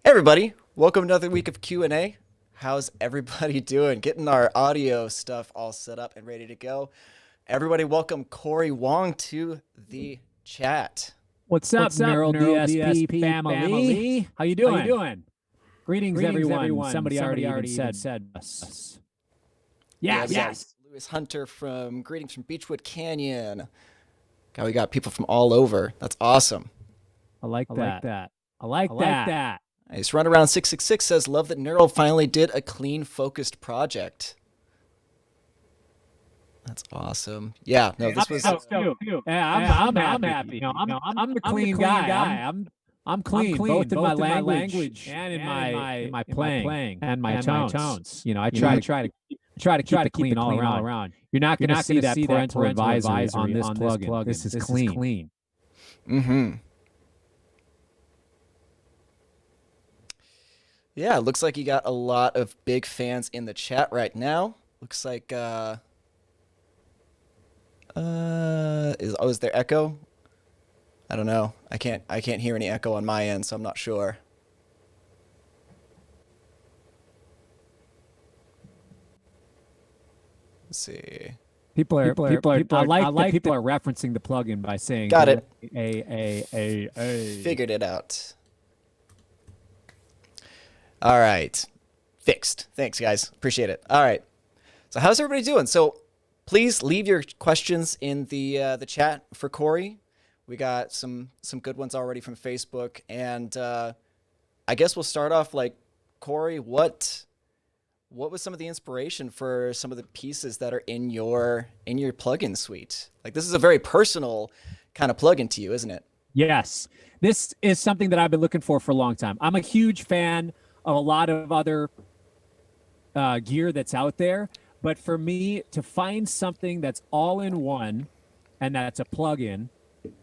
Hey everybody, welcome to another week of Q&A. How's everybody doing? Getting our audio stuff all set up and ready to go. Everybody welcome Cory Wong to the chat. What's up, Neural DSP family? How you doing? Greetings, everyone. Somebody already even said us. Yeah, we got Yes. Lewis Hunter from Greetings from Beechwood Canyon. God, we got people from all over. That's awesome. I like that. I like that. Nice. Run around 666 says, love that Neural finally did a clean, focused project. That's awesome. Yeah, no, this was. Yeah, I'm happy. I'm the clean guy. I'm clean, both in my language and in my playing and my tones. I try to keep it clean all around. You're not going to see that parental advisory on this plugin. This is clean. Mm-hmm. Yeah, it looks like you got a lot of big fans in the chat right now. Looks like is there echo? I don't know. I can't hear any echo on my end, so I'm not sure. Let's see. People are referencing the plugin by saying Got it. A. Figured it out. All right. Fixed. Thanks, guys. Appreciate it. All right. So how's everybody doing? So please leave your questions in the chat for Cory. We got some good ones already from Facebook, and I guess we'll start off like Cory. What was some of the inspiration for some of the pieces that are in your plugin suite? Like, this is a very personal kind of plugin to you, isn't it? Yes, this is something that I've been looking for a long time. I'm a huge fan of a lot of other gear that's out there, but for me to find something that's all in one and that's a plugin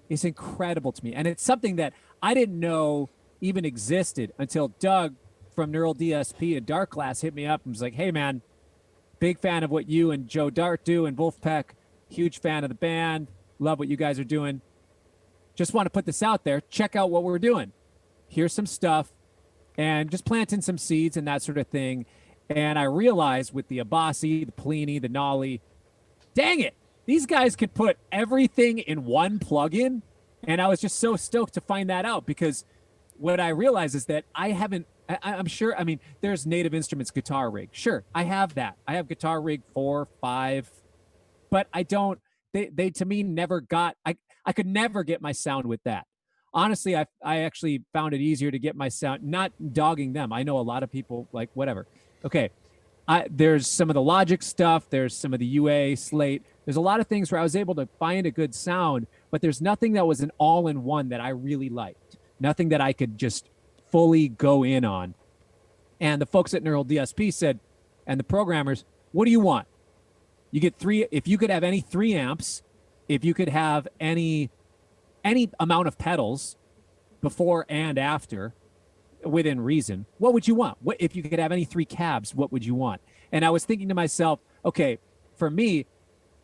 is incredible to me. And it's something that I didn't know even existed until Doug from Neural DSP and Dark Class hit me up and was like, hey man, big fan of what you and Joe Dart do and Wolfpack, huge fan of the band, love what you guys are doing. Just want to put this out there. Check out what we're doing. Here's some stuff. And just planting some seeds and that sort of thing. And I realized with the Abasi, the Plini, the Nolly, dang it, these guys could put everything in one plugin. And I was just so stoked to find that out, because what I realized is that I'm sure, I mean, there's Native Instruments guitar rig. Sure, I have that. I have guitar rig 4, 5, but I don't, they to me never got, I could never get my sound with that. Honestly, I actually found it easier to get my sound, not dogging them. I know a lot of people like whatever. Okay. There's some of the Logic stuff. There's some of the UA Slate. There's a lot of things where I was able to find a good sound, but there's nothing that was an all-in-one that I really liked. Nothing that I could just fully go in on. And the folks at Neural DSP said, and the programmers, what do you want? You get 3, if you could have any 3 amps, if you could have any amount of pedals before and after within reason, what would you want? What if you could have any 3 cabs, what would you want? And I was thinking to myself, okay, for me,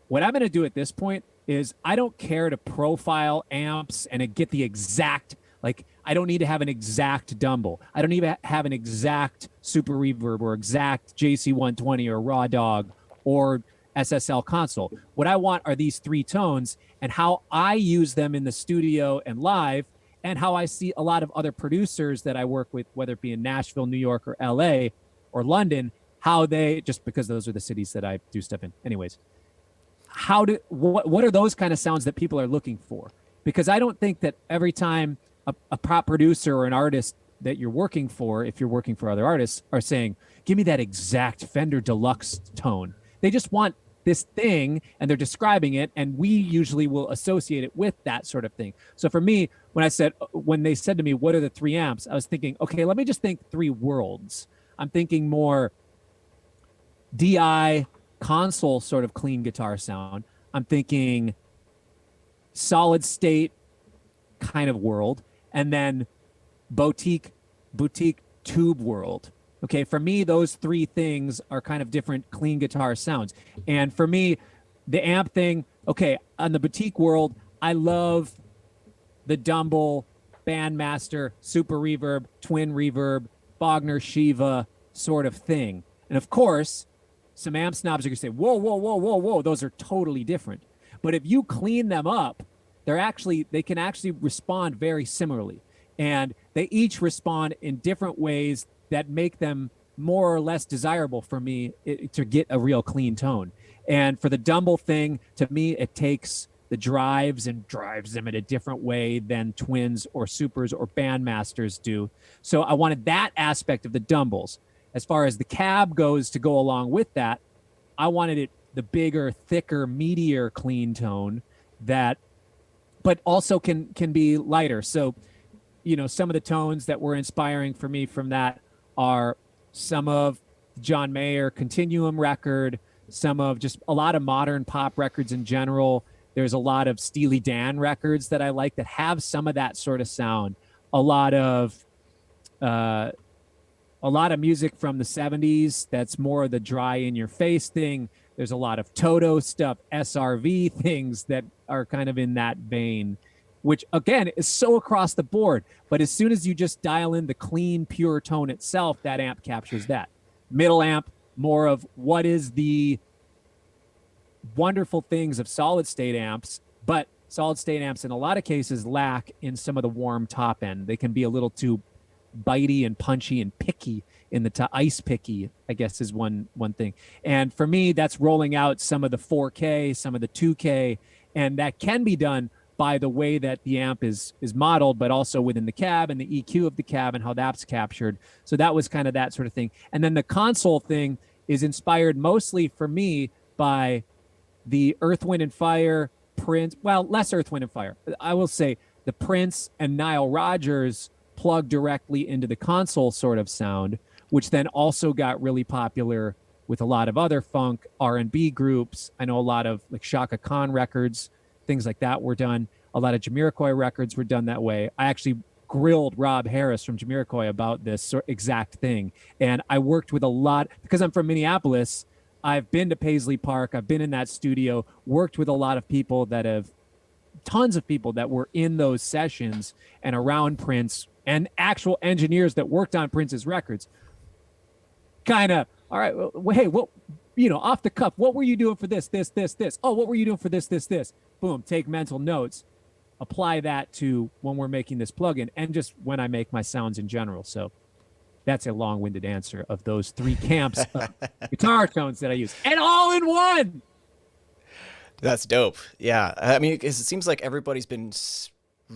what I'm going to do at this point is I don't care to profile amps and get the exact, like, I don't need to have an exact Dumble. I don't even have an exact Super Reverb or exact JC120 or Raw Dog or SSL console. What I want are these 3 tones and how I use them in the studio and live, and how I see a lot of other producers that I work with, whether it be in Nashville, New York, or LA, or London, how they, just because those are the cities that I do stuff in. Anyways, what are those kind of sounds that people are looking for? Because I don't think that every time a pop producer or an artist that you're working for, if you're working for other artists, are saying, give me that exact Fender Deluxe tone. They just want this thing and they're describing it, and we usually will associate it with that sort of thing. So for me, when they said to me, what are the 3 amps? I was thinking, okay, let me just think 3 worlds. I'm thinking more DI console sort of clean guitar sound. I'm thinking solid state kind of world, and then boutique tube world. Okay, for me, those 3 things are kind of different clean guitar sounds. And for me, the amp thing, okay, on the boutique world, I love the Dumble bandmaster, super reverb, twin reverb, Bogner, Shiva sort of thing. And of course, some amp snobs are going to say, whoa, whoa, whoa, whoa, whoa, those are totally different. But if you clean them up, they can actually respond very similarly. And they each respond in different ways that make them more or less desirable for me to get a real clean tone. And for the Dumble thing, to me, it takes the drives and drives them in a different way than twins or supers or bandmasters do. So I wanted that aspect of the Dumbles. As far as the cab goes to go along with that, I wanted it the bigger, thicker, meatier clean tone that, but also can be lighter. So, some of the tones that were inspiring for me from that are some of John Mayer Continuum record, some of just a lot of modern pop records in general. There's a lot of Steely Dan records that I like that have some of that sort of sound. A lot of music from the 70s that's more of the dry in your face thing. There's a lot of Toto stuff, SRV things that are kind of in that vein, which again is so across the board. But as soon as you just dial in the clean, pure tone itself, that amp captures that. Middle amp, more of what is the wonderful things of solid state amps, but solid state amps in a lot of cases lack in some of the warm top end. They can be a little too bitey and punchy and picky in the ice picky, I guess, is one thing. And for me, that's rolling out some of the 4K, some of the 2K, and that can be done by the way that the amp is modeled, but also within the cab and the EQ of the cab and how that's captured. So that was kind of that sort of thing. And then the console thing is inspired mostly for me by the Earth, Wind, and Fire, Prince, well, less Earth, Wind, and Fire. I will say the Prince and Nile Rodgers plug directly into the console sort of sound, which then also got really popular with a lot of other funk R&B groups. I know a lot of like Shaka Khan records, things like that were done. A lot of Jamiroquai records were done that way. I actually grilled Rob Harris from Jamiroquai about this exact thing. And I worked with a lot, because I'm from Minneapolis, I've been to Paisley Park. I've been in that studio, worked with a lot of people tons of people that were in those sessions and around Prince, and actual engineers that worked on Prince's records. Kind of, all right, well, hey, well, off the cuff, what were you doing for this? Oh, what were you doing for this? Boom, take mental notes, apply that to when we're making this plugin and just when I make my sounds in general. So that's a long-winded answer of those three camps of guitar tones that I use, and all in one. That's dope. Yeah, I mean, 'cause it seems like everybody's been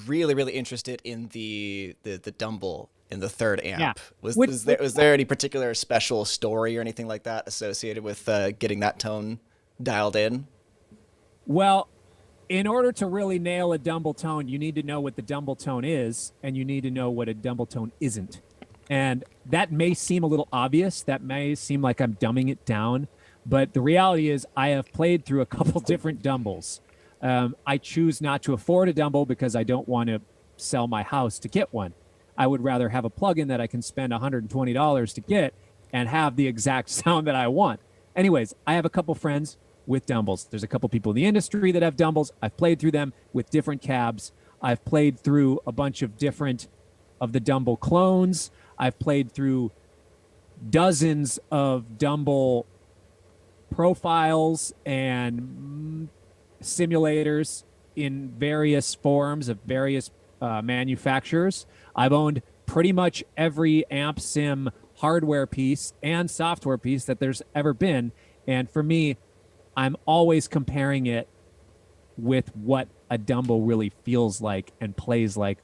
really, really interested in the Dumble in the third amp. Yeah. Was there any particular special story or anything like that associated with getting that tone dialed in? Well, in order to really nail a Dumble tone, you need to know what the Dumble tone is, and you need to know what a Dumble tone isn't. And that may seem a little obvious. That may seem like I'm dumbing it down. But the reality is I have played through a couple different Dumbles. I choose not to afford a Dumble because I don't want to sell my house to get one. I would rather have a plugin that I can spend $120 to get and have the exact sound that I want. Anyways, I have a couple friends with Dumbles. There's a couple people in the industry that have Dumbles. I've played through them with different cabs. I've played through a bunch of different of the Dumble clones. I've played through dozens of Dumble profiles and simulators in various forms of various manufacturers. I've owned pretty much every amp sim hardware piece and software piece that there's ever been. And for me, I'm always comparing it with what a Dumble really feels like and plays like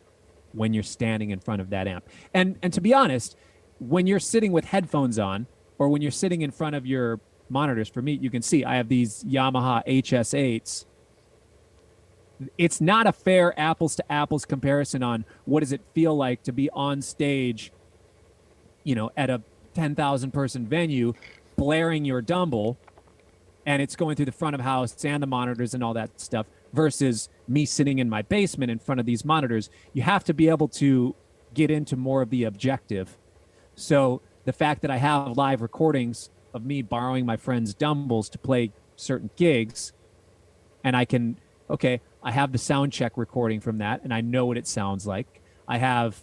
when you're standing in front of that amp. And to be honest, when you're sitting with headphones on or when you're sitting in front of your monitors, for me, you can see I have these Yamaha HS8s. It's not a fair apples to apples comparison on what does it feel like to be on stage, at a 10,000 person venue, blaring your Dumble, and it's going through the front of house and the monitors and all that stuff, versus me sitting in my basement in front of these monitors. You have to be able to get into more of the objective. So the fact that I have live recordings of me borrowing my friends' Dumbles to play certain gigs, and I have the sound check recording from that, and I know what it sounds like. I have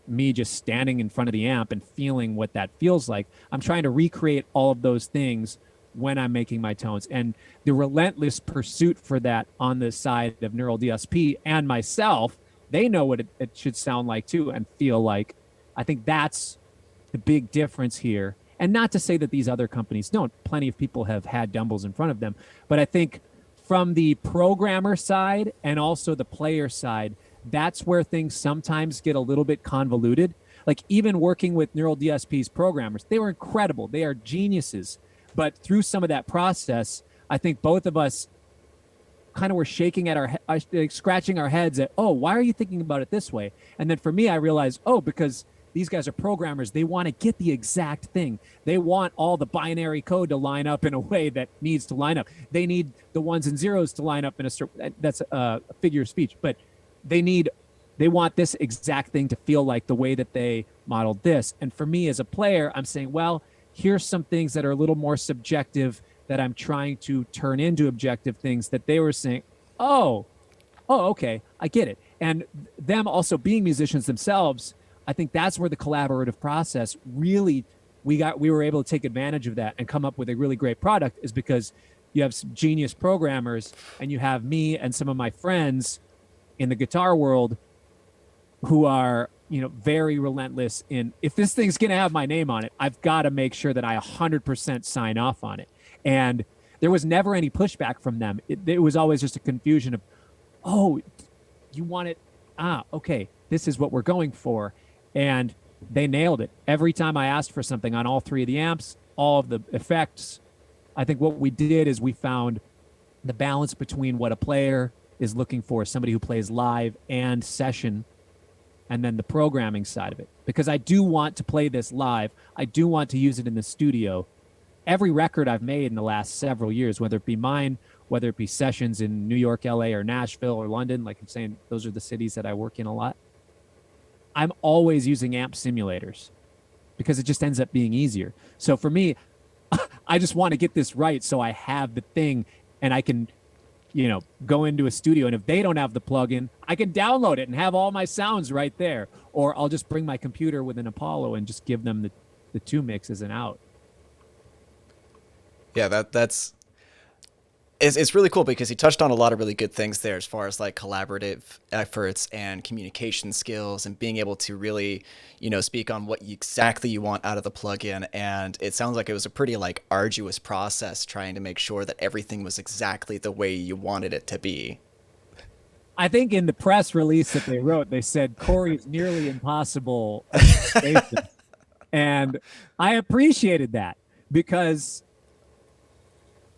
me just standing in front of the amp and feeling what that feels like. I'm trying to recreate all of those things when I'm making my tones. And the relentless pursuit for that on the side of Neural DSP and myself, they know what it should sound like too and feel like. I think that's the big difference here. And not to say that these other companies don't. Plenty of people have had Dumbles in front of them. But I think from the programmer side and also the player side, that's where things sometimes get a little bit convoluted. Like even working with Neural DSP's programmers, they were incredible. They are geniuses. But through some of that process, I think both of us kind of were shaking at scratching our heads at, oh, why are you thinking about it this way? And then for me, I realized, oh, because these guys are programmers. They want to get the exact thing. They want all the binary code to line up in a way that needs to line up. They need the ones and zeros to line up in a certain, that's a figure of speech, but they want this exact thing to feel like the way that they modeled this. And for me as a player, I'm saying, well, here's some things that are a little more subjective that I'm trying to turn into objective things that they were saying, oh, okay, I get it. And them also being musicians themselves, I think that's where the collaborative process really, we were able to take advantage of that and come up with a really great product, is because you have some genius programmers and you have me and some of my friends in the guitar world who are, very relentless in, if this thing's going to have my name on it, I've got to make sure that I 100% sign off on it. And there was never any pushback from them. It was always just a confusion of, oh, you want it? Okay, this is what we're going for. And they nailed it. Every time I asked for something on all three of the amps, all of the effects, I think what we did is we found the balance between what a player is looking for, somebody who plays live and session, and then the programming side of it. Because I do want to play this live. I do want to use it in the studio. Every record I've made in the last several years, whether it be mine, whether it be sessions in New York, LA, or Nashville, or London, like I'm saying, those are the cities that I work in a lot. I'm always using amp simulators because it just ends up being easier. So for me, I just want to get this right so I have the thing and I can, go into a studio. And if they don't have the plugin, I can download it and have all my sounds right there. Or I'll just bring my computer with an Apollo and just give them the two mixes and out. Yeah, that's it's really cool because he touched on a lot of really good things there as far as like collaborative efforts and communication skills and being able to really, speak on what exactly you want out of the plugin. And it sounds like it was a pretty like arduous process trying to make sure that everything was exactly the way you wanted it to be. I think in the press release that they wrote, they said Cory's nearly impossible. And I appreciated that because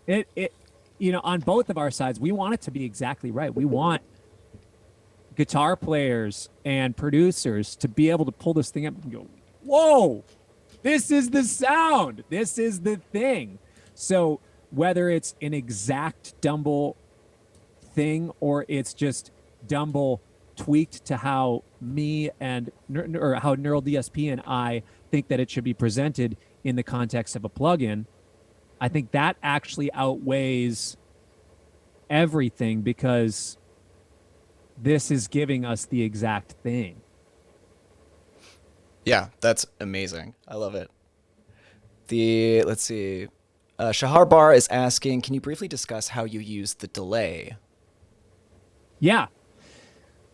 it on both of our sides, we want it to be exactly right. We want guitar players and producers to be able to pull this thing up and go, whoa, this is the sound. This is the thing. So whether it's an exact Dumble thing or it's just Dumble tweaked to how me and or how Neural DSP and I think that it should be presented in the context of a plugin, I think that actually outweighs everything because this is giving us the exact thing. Yeah, that's amazing. I love it. Let's see. Shahar Bar is asking, can you briefly discuss how you use the delay? Yeah.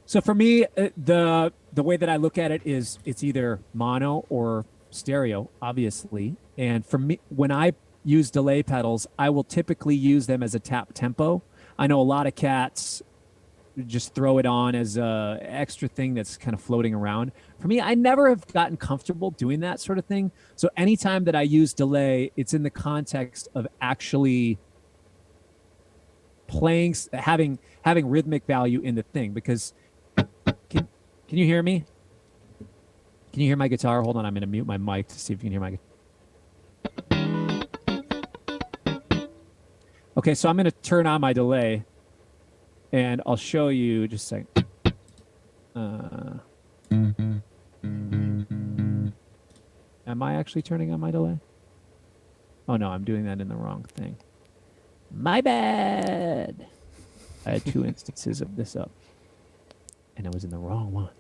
So for me, the way that I look at it is it's either mono or stereo, obviously. And for me, when I use delay pedals, I will typically use them as a tap tempo. I know a lot of cats just throw it on as a extra thing that's kind of floating around. For me, I never have gotten comfortable doing that sort of thing. So anytime that I use delay, it's in the context of actually playing, having rhythmic value in the thing. Because can you hear me? Can you hear my guitar? Hold on, I'm going to mute my mic to see if you can hear my guitar. Okay, so I'm going to turn on my delay, and I'll show you just a second. Am I actually turning on my delay? Oh, no, I'm doing that in the wrong thing. My bad. I had two instances of this up, and I was in the wrong one.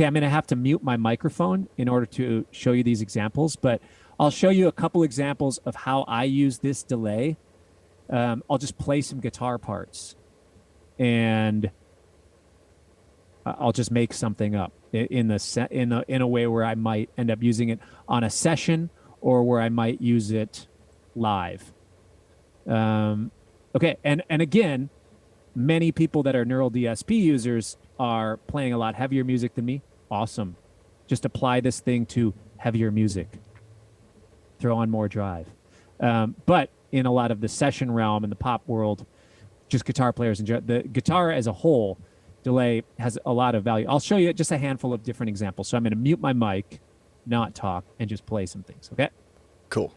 Okay, I'm going to have to mute my microphone in order to show you these examples, but I'll show you a couple examples of how I use this delay. I'll just play some guitar parts, and I'll just make something up in a way where I might end up using it on a session or where I might use it live. Okay, and again, many people that are neural DSP users are playing a lot heavier music than me. Awesome. Just apply this thing to heavier music. Throw on more drive. But in a lot of the session realm in the pop world, just guitar players and the guitar as a whole, delay has a lot of value. I'll show you just a handful of different examples. So I'm going to mute my mic, not talk, and just play some things. Okay? Cool.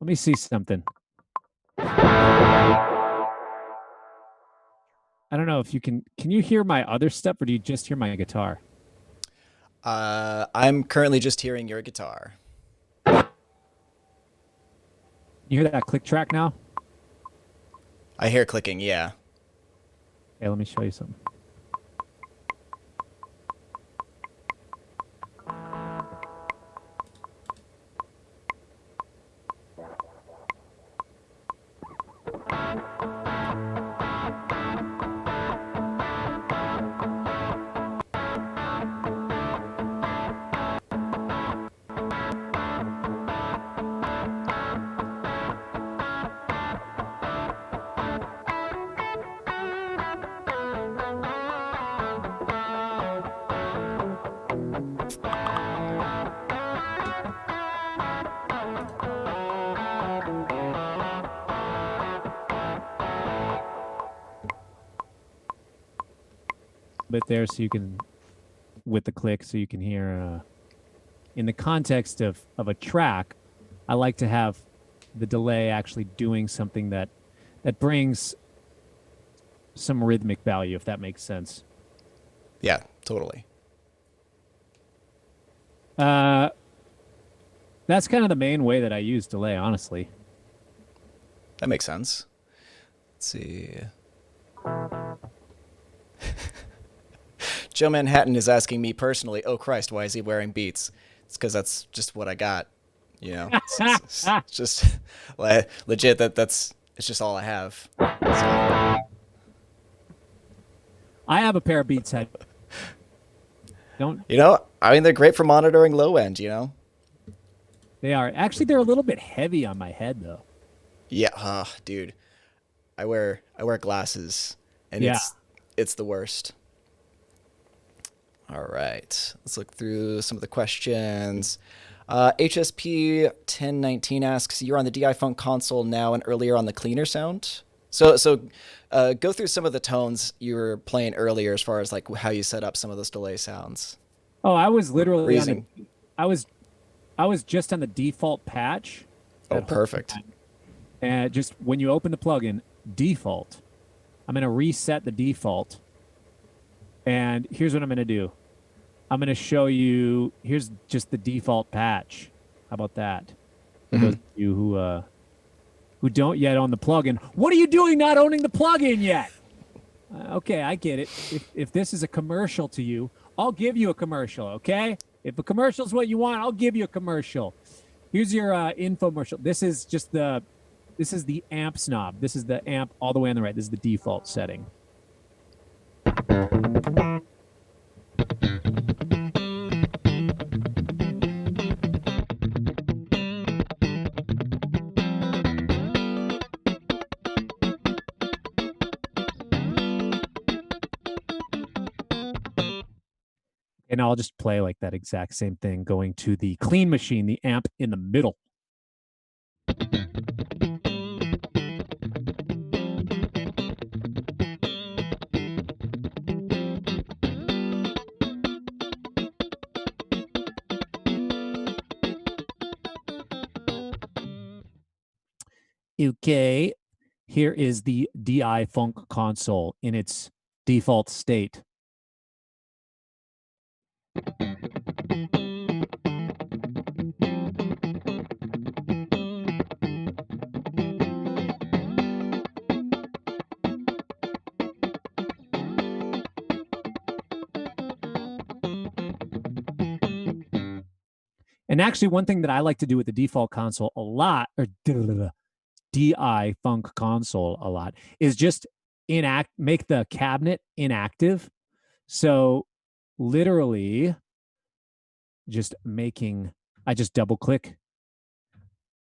Let me see something. I don't know if you can you hear my other stuff, or do you just hear my guitar? I'm currently just hearing your guitar. You hear that click track now? I hear clicking, yeah. Okay, let me show you something. Bit there so you can, with the click, so you can hear in the context of a track. I like to have the delay actually doing something that brings some rhythmic value, if that makes sense. Yeah, totally. That's kind of the main way that I use delay, honestly. That makes sense. Let's see. Joe Manhattan is asking me personally, oh Christ, why is he wearing Beats? It's because that's just what I got. You know, it's just legit. It's just all I have. So. I have a pair of Beats head. Don't you know? I mean, they're great for monitoring low end. You know, they are actually they're a little bit heavy on my head though. Yeah, dude, I wear glasses, and yeah. it's the worst. All right. Let's look through some of the questions. HSP 1019 asks, "You're on the DI Funk console now and earlier on the cleaner sound." So go through some of the tones you were playing earlier as far as like how you set up some of those delay sounds. Oh, I was literally Reason. I was just on the default patch. Oh, perfect. And just when you open the plugin, default, I'm going to reset the default. And here's what I'm going to do. I'm going to show you, here's just the default patch. How about that? For those of you who don't yet own the plugin. What are you doing not owning the plugin yet? Okay, I get it. If this is a commercial to you, I'll give you a commercial, okay? If a commercial is what you want, I'll give you a commercial. Here's your infomercial. This is the amp knob. This is the amp all the way on the right. This is the default setting. And I'll just play like that exact same thing, going to the clean machine, the amp in the middle. Okay, here is the DI Funk console in its default state. And actually, one thing that I like to do with the default console a lot, or DI Funk console a lot, is just make the cabinet inactive. So literally just I just double click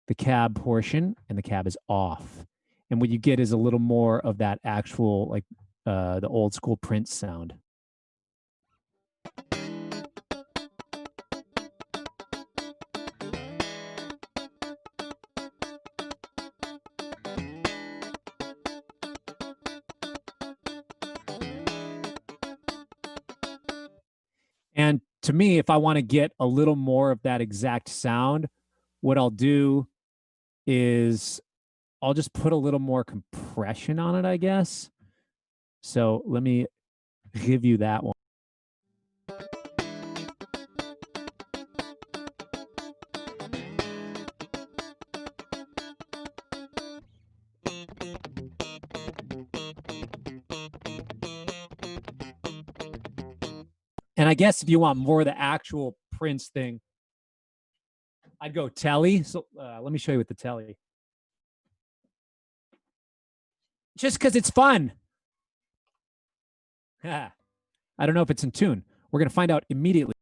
the cab portion and the cab is off. And what you get is a little more of that actual, like the old school Prince sound. And to me, if I want to get a little more of that exact sound, what I'll do is I'll just put a little more compression on it, I guess. So let me give you that one. And I guess if you want more of the actual Prince thing, I'd go telly. So let me show you with the telly. Just because it's fun. I don't know if it's in tune. We're going to find out immediately.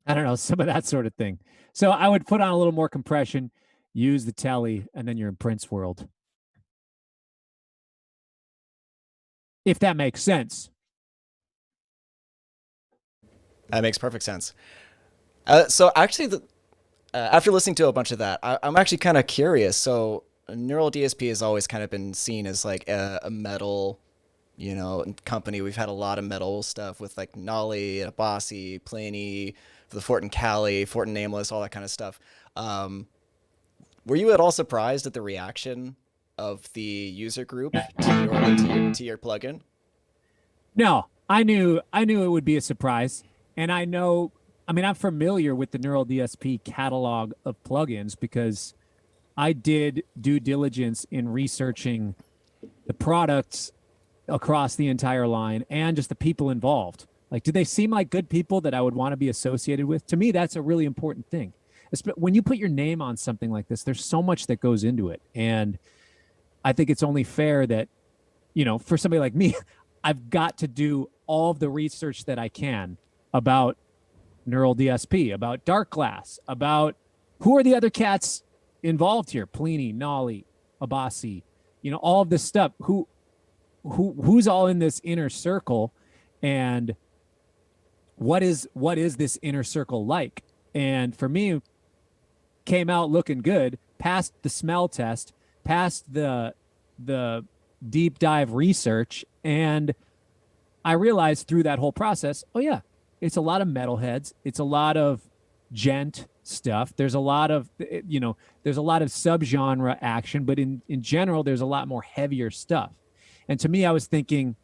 I don't know, some of that sort of thing. So I would put on a little more compression, use the telly, and then you're in Prince world. If that makes sense. That makes perfect sense. So actually, after listening to a bunch of that, I'm actually kind of curious. So Neural DSP has always kind of been seen as like a metal, company. We've had a lot of metal stuff with like Nolly, Abasi, Pliny, the Fort and Cali, Fort and Nameless, all that kind of stuff. Were you at all surprised at the reaction of the user group to your plugin? No, I knew it would be a surprise, and I know I mean, I'm familiar with the Neural DSP catalog of plugins because I did due diligence in researching the products across the entire line and just the people involved. Like, do they seem like good people that I would want to be associated with? To me, that's a really important thing. When you put your name on something like this, there's so much that goes into it. And I think it's only fair that, for somebody like me, I've got to do all of the research that I can about Neural DSP, about Dark Glass, about who are the other cats involved here, Pliny, Nolly, Abasi, all of this stuff. Who's all in this inner circle, and what is this inner circle like? And for me, came out looking good, passed the smell test, passed the deep dive research, and I realized through that whole process, oh yeah, it's a lot of metalheads, it's a lot of gent stuff. There's a lot of there's a lot of subgenre action, but in general, there's a lot more heavier stuff. And to me, I was thinking,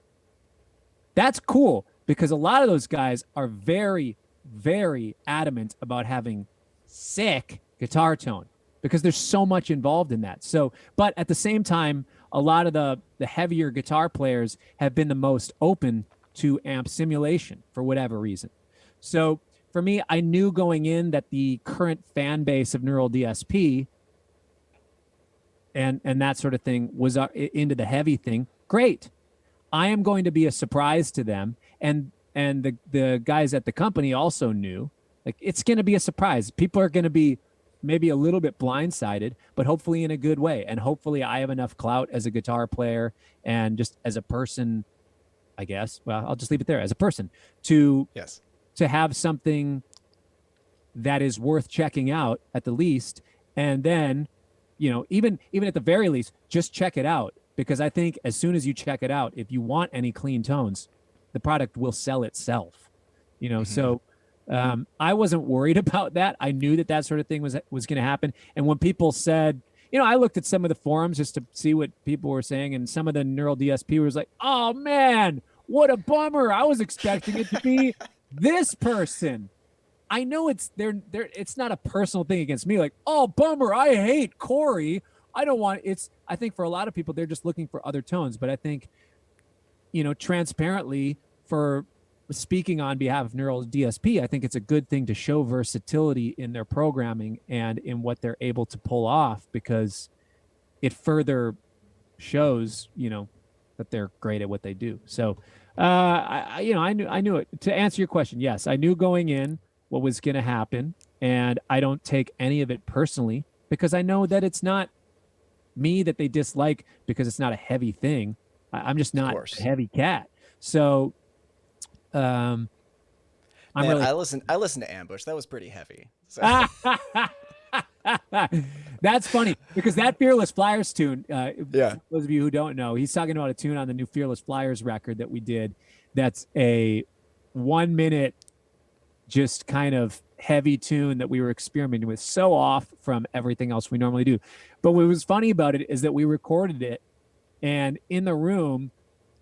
that's cool, because a lot of those guys are very, very adamant about having sick guitar tone, because there's so much involved in that. So, but at the same time, a lot of the heavier guitar players have been the most open to amp simulation for whatever reason. So for me, I knew going in that the current fan base of Neural DSP and that sort of thing was into the heavy thing. Great. I am going to be a surprise to them. And the guys at the company also knew, like, it's going to be a surprise. People are going to be maybe a little bit blindsided, but hopefully in a good way. And hopefully I have enough clout as a guitar player and just as a person, I guess. Well, I'll just leave it there, as a person, to have something that is worth checking out at the least. And then, even at the very least, just check it out. Because I think as soon as you check it out, if you want any clean tones, the product will sell itself. So I wasn't worried about that. I knew that sort of thing was going to happen. And when people said, I looked at some of the forums just to see what people were saying, and some of the Neural DSP was like, "Oh man, what a bummer! I was expecting it to be this person." I know it's not a personal thing against me. Like, "Oh, bummer! I hate Cory. I don't want it's." I think for a lot of people, they're just looking for other tones. But I think, transparently, for speaking on behalf of Neural DSP, I think it's a good thing to show versatility in their programming and in what they're able to pull off, because it further shows, that they're great at what they do. So, I knew it. To answer your question, yes, I knew going in what was going to happen, and I don't take any of it personally, because I know that it's not me that they dislike because it's not a heavy thing. I'm just not a heavy cat. So, I listened to Ambush. That was pretty heavy. So. That's funny, because that Fearless Flyers tune, those of you who don't know, he's talking about a tune on the new Fearless Flyers record that we did. That's a 1 minute, just kind of heavy tune that we were experimenting with, so off from everything else we normally do. But what was funny about it is that we recorded it, and in the room,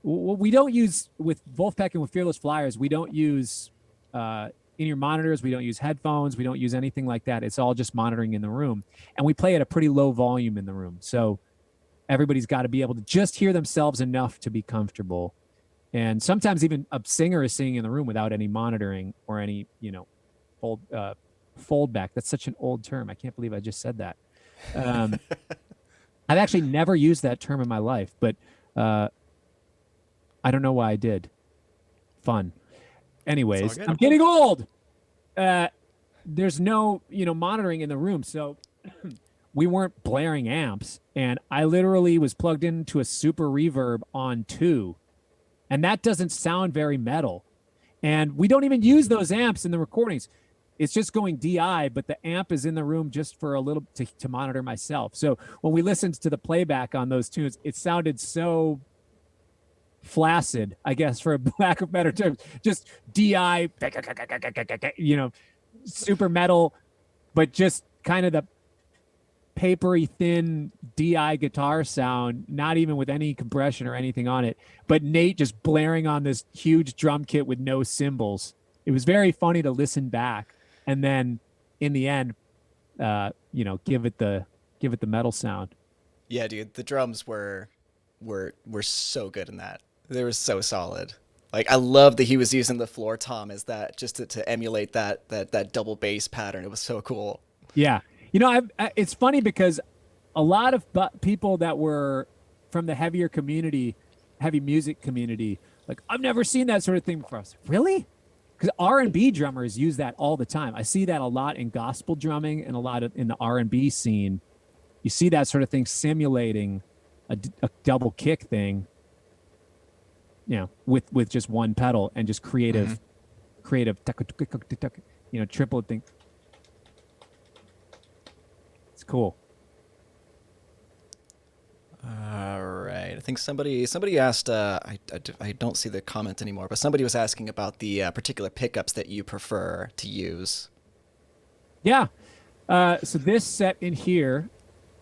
we don't use, with Wolfpack and with Fearless Flyers, we don't use in-ear monitors, we don't use headphones, we don't use anything like that. It's all just monitoring in the room. And we play at a pretty low volume in the room. So everybody's got to be able to just hear themselves enough to be comfortable. And sometimes even a singer is singing in the room without any monitoring or any, fold back. That's such an old term. I can't believe I just said that. I've actually never used that term in my life, but I don't know why I did. Fun. Anyways, I'm getting old. There's no, monitoring in the room. So we weren't blaring amps. And I literally was plugged into a super reverb on 2. And that doesn't sound very metal. And we don't even use those amps in the recordings. It's just going DI, but the amp is in the room just for a little to monitor myself. So when we listened to the playback on those tunes, it sounded so flaccid, I guess, for a lack of better terms. Just DI, super metal, but just kind of the papery thin DI guitar sound, not even with any compression or anything on it. But Nate just blaring on this huge drum kit with no cymbals. it was very funny to listen back, and then in the end, give it the metal sound. Yeah, dude, the drums were so good in that. They were so solid. Like I love that he was using the floor tom as that just to emulate that double bass pattern. It was so cool. Yeah, it's funny because a lot of people that were from the heavy music community, like I've never seen that sort of thing before. Really? Because R&B drummers use that all the time. I see that a lot in gospel drumming and a lot in the R&B scene. You see that sort of thing simulating a double kick thing, with just one pedal and just creative, triplet thing. It's cool. All right. I think somebody asked. I don't see the comment anymore, but somebody was asking about the particular pickups that you prefer to use. Yeah. So this set in here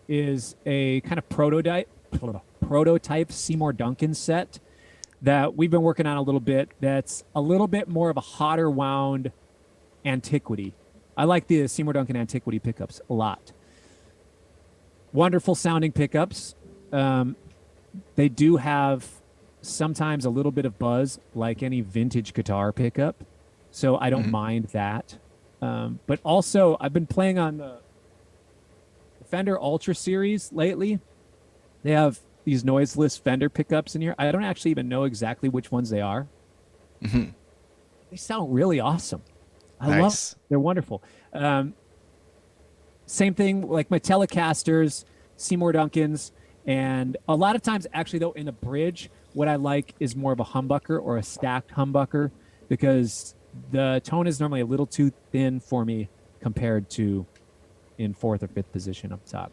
is a kind of prototype Seymour Duncan set that we've been working on a little bit. That's a little bit more of a hotter wound Antiquity. I like the Seymour Duncan Antiquity pickups a lot. Wonderful sounding pickups. They do have sometimes a little bit of buzz, like any vintage guitar pickup. So I don't mind that. But also, I've been playing on the Fender Ultra series lately. They have these noiseless Fender pickups in here. I don't actually even know exactly which ones they are. Mm-hmm. They sound really awesome. I love them. They're wonderful. Same thing like my Telecasters, Seymour Duncans, and a lot of times actually though in the bridge, what I like is more of a humbucker or a stacked humbucker because the tone is normally a little too thin for me compared to in fourth or fifth position up top.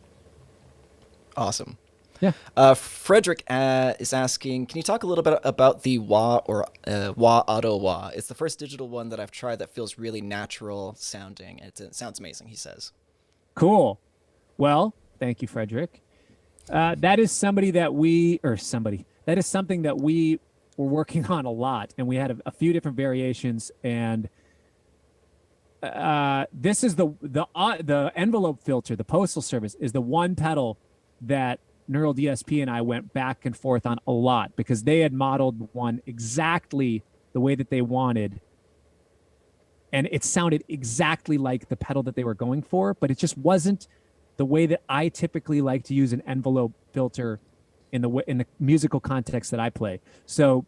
Awesome. Yeah. Frederick is asking, can you talk a little bit about the wah or wah auto wah? It's the first digital one that I've tried that feels really natural sounding. It sounds amazing, he says. Cool. Well, thank you, Frederick. That is something that we were working on a lot, and we had a few different variations. And this is the envelope filter. The Postal Service is the one pedal that Neural DSP and I went back and forth on a lot because they had modeled one exactly the way that they wanted. And it sounded exactly like the pedal that they were going for, but it just wasn't the way that I typically like to use an envelope filter in the musical context that I play. So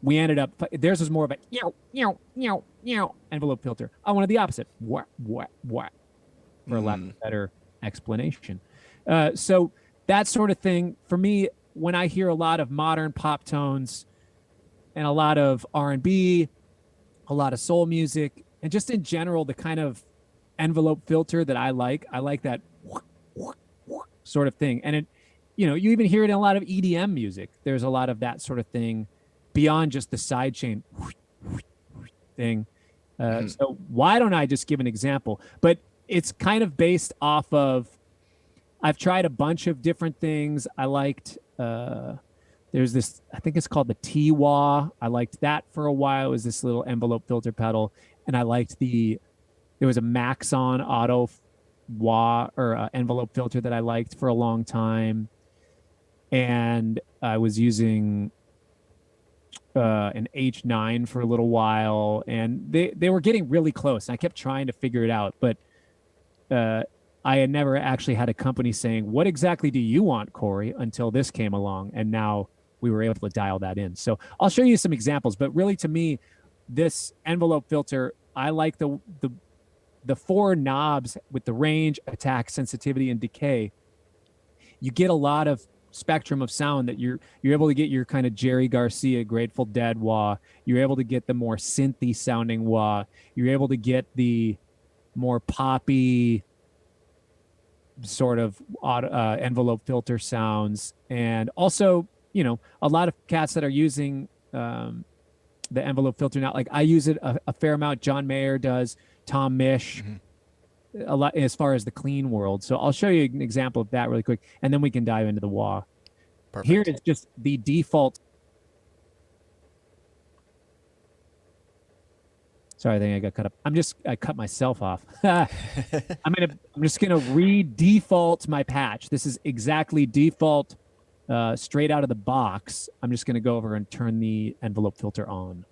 we ended up, theirs was more of a envelope filter. I wanted the opposite. What? For a lack of a better explanation. So that sort of thing, for me, when I hear a lot of modern pop tones and a lot of R&B, a lot of soul music, and just in general, the kind of envelope filter that I like that sort of thing. And you even hear it in a lot of EDM music. There's a lot of that sort of thing beyond just the sidechain thing. So why don't I just give an example? But it's kind of based off of, I've tried a bunch of different things. I liked, there's this, I think it's called the T-Wah. I liked that for a while. It was this little envelope filter pedal. And I liked there was a Maxon auto wah or envelope filter that I liked for a long time. And I was using an H9 for a little while. And they were getting really close. And I kept trying to figure it out. But I had never actually had a company saying, what exactly do you want, Cory, until this came along. And now we were able to dial that in. So I'll show you some examples. But really, to me, this envelope filter, I like the four knobs with the range, attack, sensitivity, and decay. You get a lot of spectrum of sound that you're able to get your kind of Jerry Garcia, Grateful Dead wah. You're able to get the more synthy sounding wah. You're able to get the more poppy sort of envelope filter sounds. And also, a lot of cats that are using the envelope filter now, like I use it a fair amount. John Mayer does, Tom Misch, a lot as far as the clean world. So I'll show you an example of that really quick, and then we can dive into the wah. Perfect. Here is just the default. Sorry, I think I got cut up. I cut myself off. I'm just gonna re-default my patch. This is exactly default, straight out of the box. I'm just gonna go over and turn the envelope filter on.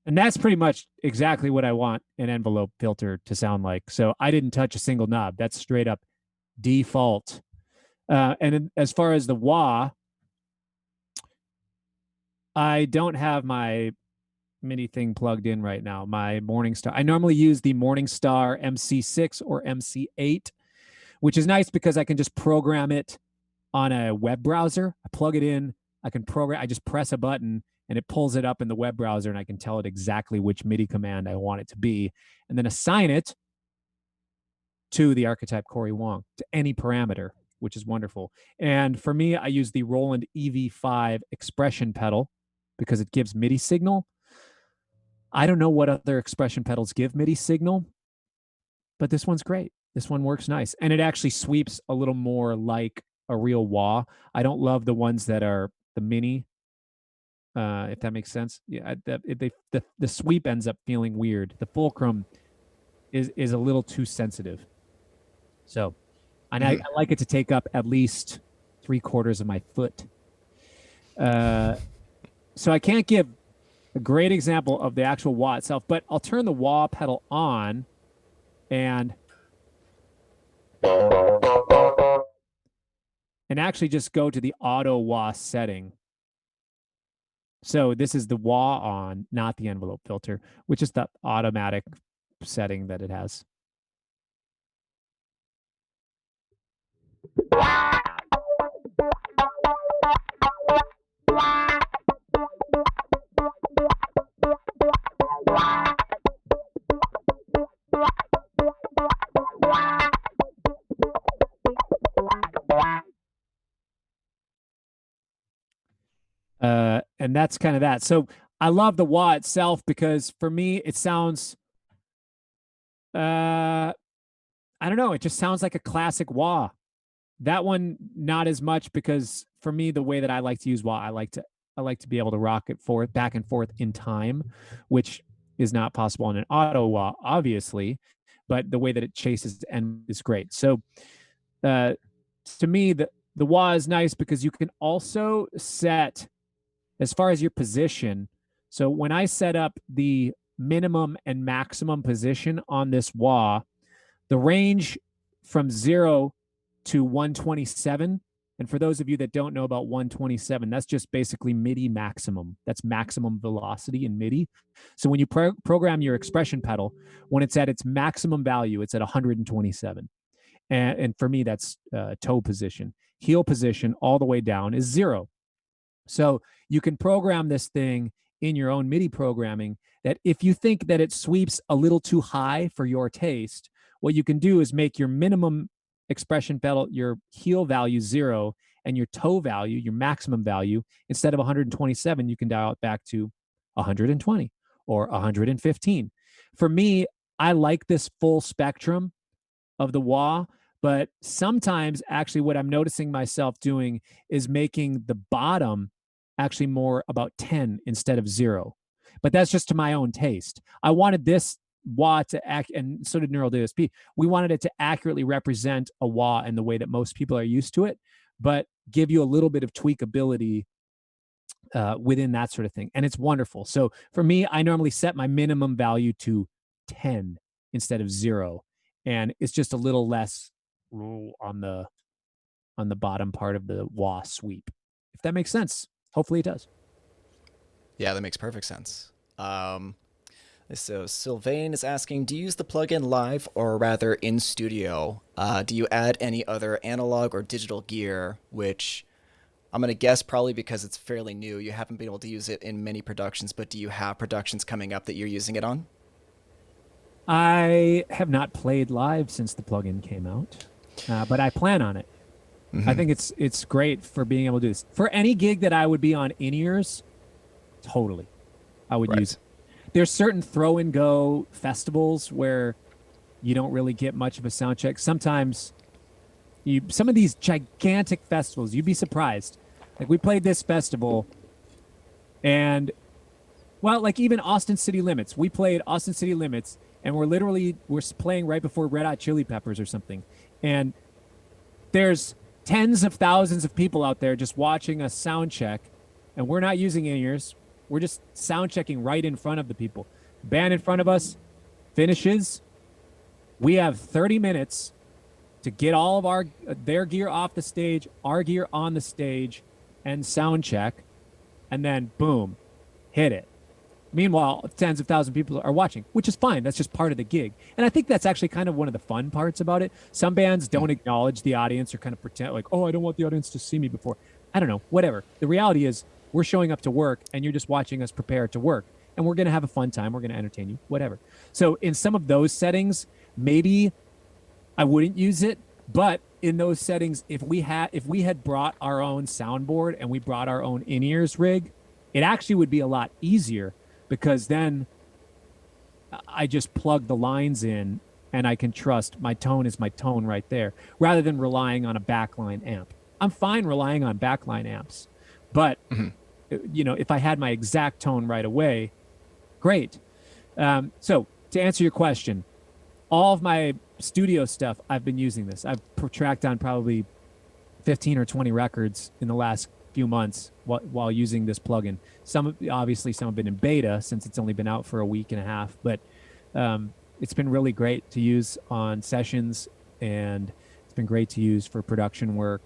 And that's pretty much exactly what I want an envelope filter to sound like. So I didn't touch a single knob. That's straight up default. As far as the wah, I don't have my MIDI thing plugged in right now. My Morningstar. I normally use the Morningstar MC6 or MC8, which is nice because I can just program it on a web browser. I plug it in. I just press a button and it pulls it up in the web browser, and I can tell it exactly which MIDI command I want it to be, and then assign it to the archetype Cory Wong, to any parameter, which is wonderful. And for me, I use the Roland EV5 expression pedal because it gives MIDI signal. I don't know what other expression pedals give MIDI signal, but this one's great. This one works nice. And it actually sweeps a little more like a real wah. I don't love the ones that are the mini, if that makes sense. Yeah, the sweep ends up feeling weird. The fulcrum is a little too sensitive. So, and I like it to take up at least 3/4 of my foot. So I can't give a great example of the actual wah itself, but I'll turn the wah pedal on and actually just go to the auto wah setting. So this is the wah on, not the envelope filter, which is the automatic setting that it has. And that's kind of that. So I love the wah itself because for me, it sounds, I don't know, it just sounds like a classic wah. That one, not as much, because for me, the way that I like to use wah, I like to be able to rock it forth, back and forth in time, which is not possible on an auto wah, obviously, but the way that it chases end is great. So to me, the wah is nice because you can also set, as far as your position. So when I set up the minimum and maximum position on this wah, the range from 0 to 127, and for those of you that don't know about 127, that's just basically MIDI maximum. That's maximum velocity in MIDI. So when you program your expression pedal, when it's at its maximum value, it's at 127. And for me, that's toe position. Heel position all the way down is 0. So you can program this thing in your own MIDI programming that if you think that it sweeps a little too high for your taste, what you can do is make your minimum expression pedal, your heel value 0, and your toe value, your maximum value, instead of 127, you can dial it back to 120 or 115. For me, I like this full spectrum of the wah, but sometimes actually what I'm noticing myself doing is making the bottom actually more about 10 instead of 0. But that's just to my own taste. I wanted this wah to act, and so did Neural DSP. We wanted it to accurately represent a wah in the way that most people are used to it, but give you a little bit of tweakability within that sort of thing. And it's wonderful. So for me, I normally set my minimum value to 10 instead of 0. And it's just a little less on the bottom part of the wah sweep. If that makes sense. Hopefully it does. Yeah, that makes perfect sense. So Sylvain is asking, do you use the plugin live or rather in studio? Do you add any other analog or digital gear, which I'm going to guess probably because it's fairly new. You haven't been able to use it in many productions, but do you have productions coming up that you're using it on? I have not played live since the plugin came out, but I plan on it. Mm-hmm. I think it's great for being able to do this. For any gig that I would be on in-ears, totally, I would use it. There's certain throw and go festivals where you don't really get much of a sound check. Sometimes some of these gigantic festivals, you'd be surprised. Like we played this festival and like even Austin City Limits, we played Austin City Limits and we're playing right before Red Hot Chili Peppers or something. And there's tens of thousands of people out there just watching us sound check and we're not using in-ears. We're just sound checking right in front of the people. Band in front of us finishes. We have 30 minutes to get all of their gear off the stage, our gear on the stage, and sound check, and then boom, hit it. Meanwhile, tens of thousands of people are watching, which is fine. That's just part of the gig. And I think that's actually kind of one of the fun parts about it. Some bands don't acknowledge the audience or kind of pretend like, oh, I don't want the audience to see me before. I don't know, whatever. The reality is, we're showing up to work and you're just watching us prepare to work and we're going to have a fun time. We're going to entertain you, whatever. So in some of those settings, maybe I wouldn't use it, but in those settings, if we had brought our own soundboard and we brought our own in-ears rig, it actually would be a lot easier because then I just plug the lines in and I can trust my tone is my tone right there rather than relying on a backline amp. I'm fine relying on backline amps, but if I had my exact tone right away, great. So to answer your question, all of my studio stuff, I've been using this. I've tracked on probably 15 or 20 records in the last few months while using this plugin. Some have been in beta since it's only been out for a week and a half, but it's been really great to use on sessions and it's been great to use for production work.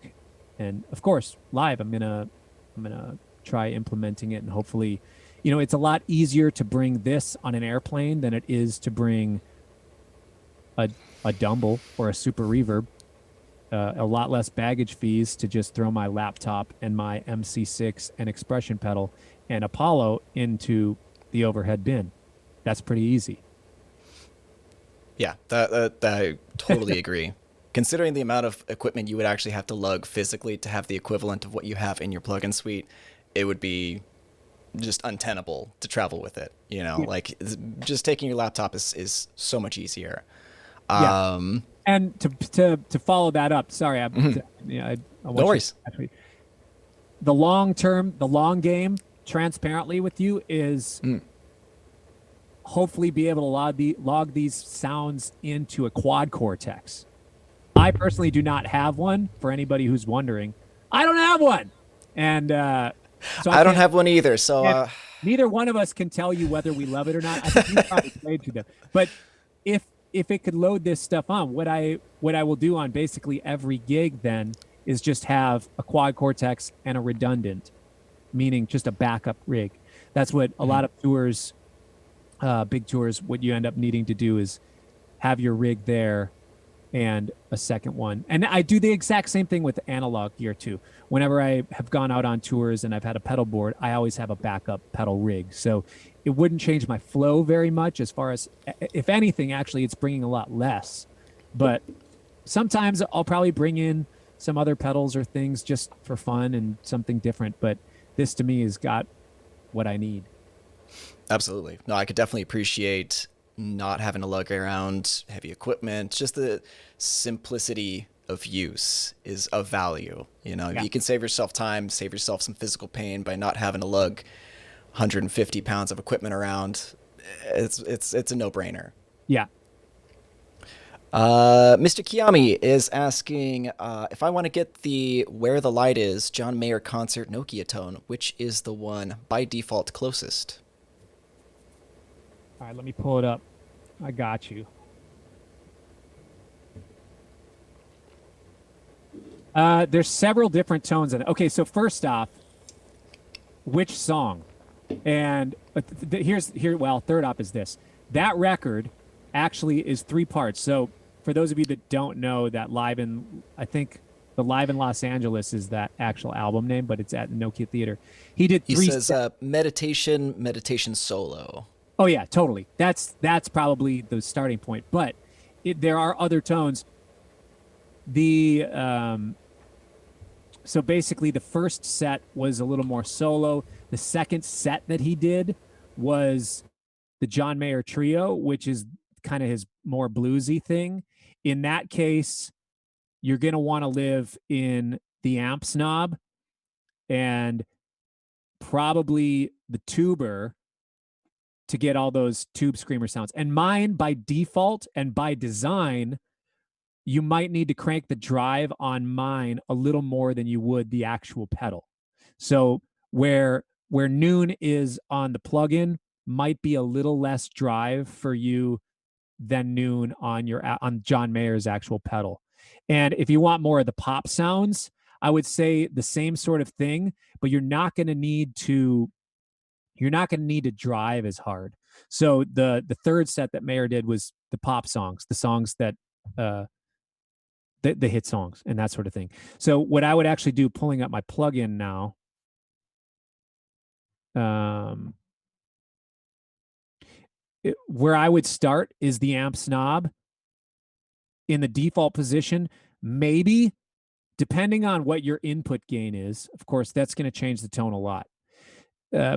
And of course, live, I'm gonna try implementing it and hopefully, it's a lot easier to bring this on an airplane than it is to bring a Dumble or a Super Reverb. A lot less baggage fees to just throw my laptop and my MC6 and expression pedal and Apollo into the overhead bin. That's pretty easy. Yeah, that I totally agree. Considering the amount of equipment you would actually have to lug physically to have the equivalent of what you have in your plugin suite, it would be just untenable to travel with it. Like just taking your laptop is so much easier. Yeah. And to follow that up, sorry, I no worries. The long game, transparently with you is hopefully be able to log these sounds into a quad cortex. I personally do not have one. For anybody who's wondering, I don't have one, and so I don't have one either. So neither one of us can tell you whether we love it or not. I think you probably played to them, but if it could load this stuff on, what I will do on basically every gig then is just have a quad cortex and a redundant, meaning just a backup rig. That's what a lot of tours, big tours, what you end up needing to do is have your rig there and a second one. And I do the exact same thing with analog gear too. Whenever I have gone out on tours and I've had a pedal board, I always have a backup pedal rig. So it wouldn't change my flow very much as far as, if anything, actually it's bringing a lot less. But sometimes I'll probably bring in some other pedals or things just for fun and something different. But this to me has got what I need. Absolutely. No, I could definitely appreciate not having to lug around heavy equipment. Just the simplicity of use is of value. Yeah. You can save yourself time, save yourself some physical pain by not having to lug 150 pounds of equipment around. It's a no-brainer. Yeah. Mr. Kiyami is asking if I want to get the Where the Light Is John Mayer concert Nokia tone, which is the one by default closest? All right, let me pull it up. I got you. There's several different tones in it. Okay, so first off, which song? And third off is this. That record actually is 3 parts. So for those of you that don't know, I think the Live in Los Angeles is that actual album name, but it's at Nokia Theater. He did 3 He says meditation solo. Oh yeah, totally. That's probably the starting point, but there are other tones. The So basically the first set was a little more solo. The second set that he did was the John Mayer Trio, which is kind of his more bluesy thing. In that case, you're going to want to live in the amp snob and probably the tuber to get all those tube screamer sounds. And mine, by default and by design, you might need to crank the drive on mine a little more than you would the actual pedal. So where noon is on the plugin might be a little less drive for you than noon on John Mayer's actual pedal. And if you want more of the pop sounds, I would say the same sort of thing, but you're not going to need to drive as hard. So the third set that Mayer did was the pop songs, the songs that the hit songs and that sort of thing. So what I would actually do, pulling up my plugin now, where I would start is the amp snob in the default position. Maybe, depending on what your input gain is, of course, that's going to change the tone a lot.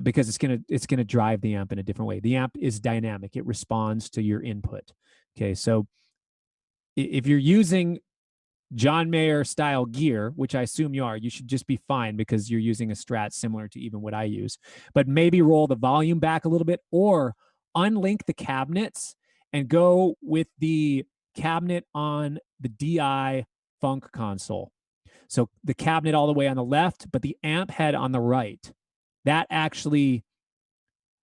Because it's gonna drive the amp in a different way. The amp is dynamic; it responds to your input. Okay, so if you're using John Mayer style gear, which I assume you are, you should just be fine because you're using a Strat similar to even what I use. But maybe roll the volume back a little bit, or unlink the cabinets and go with the cabinet on the DI Funk console. So the cabinet all the way on the left, but the amp head on the right. That actually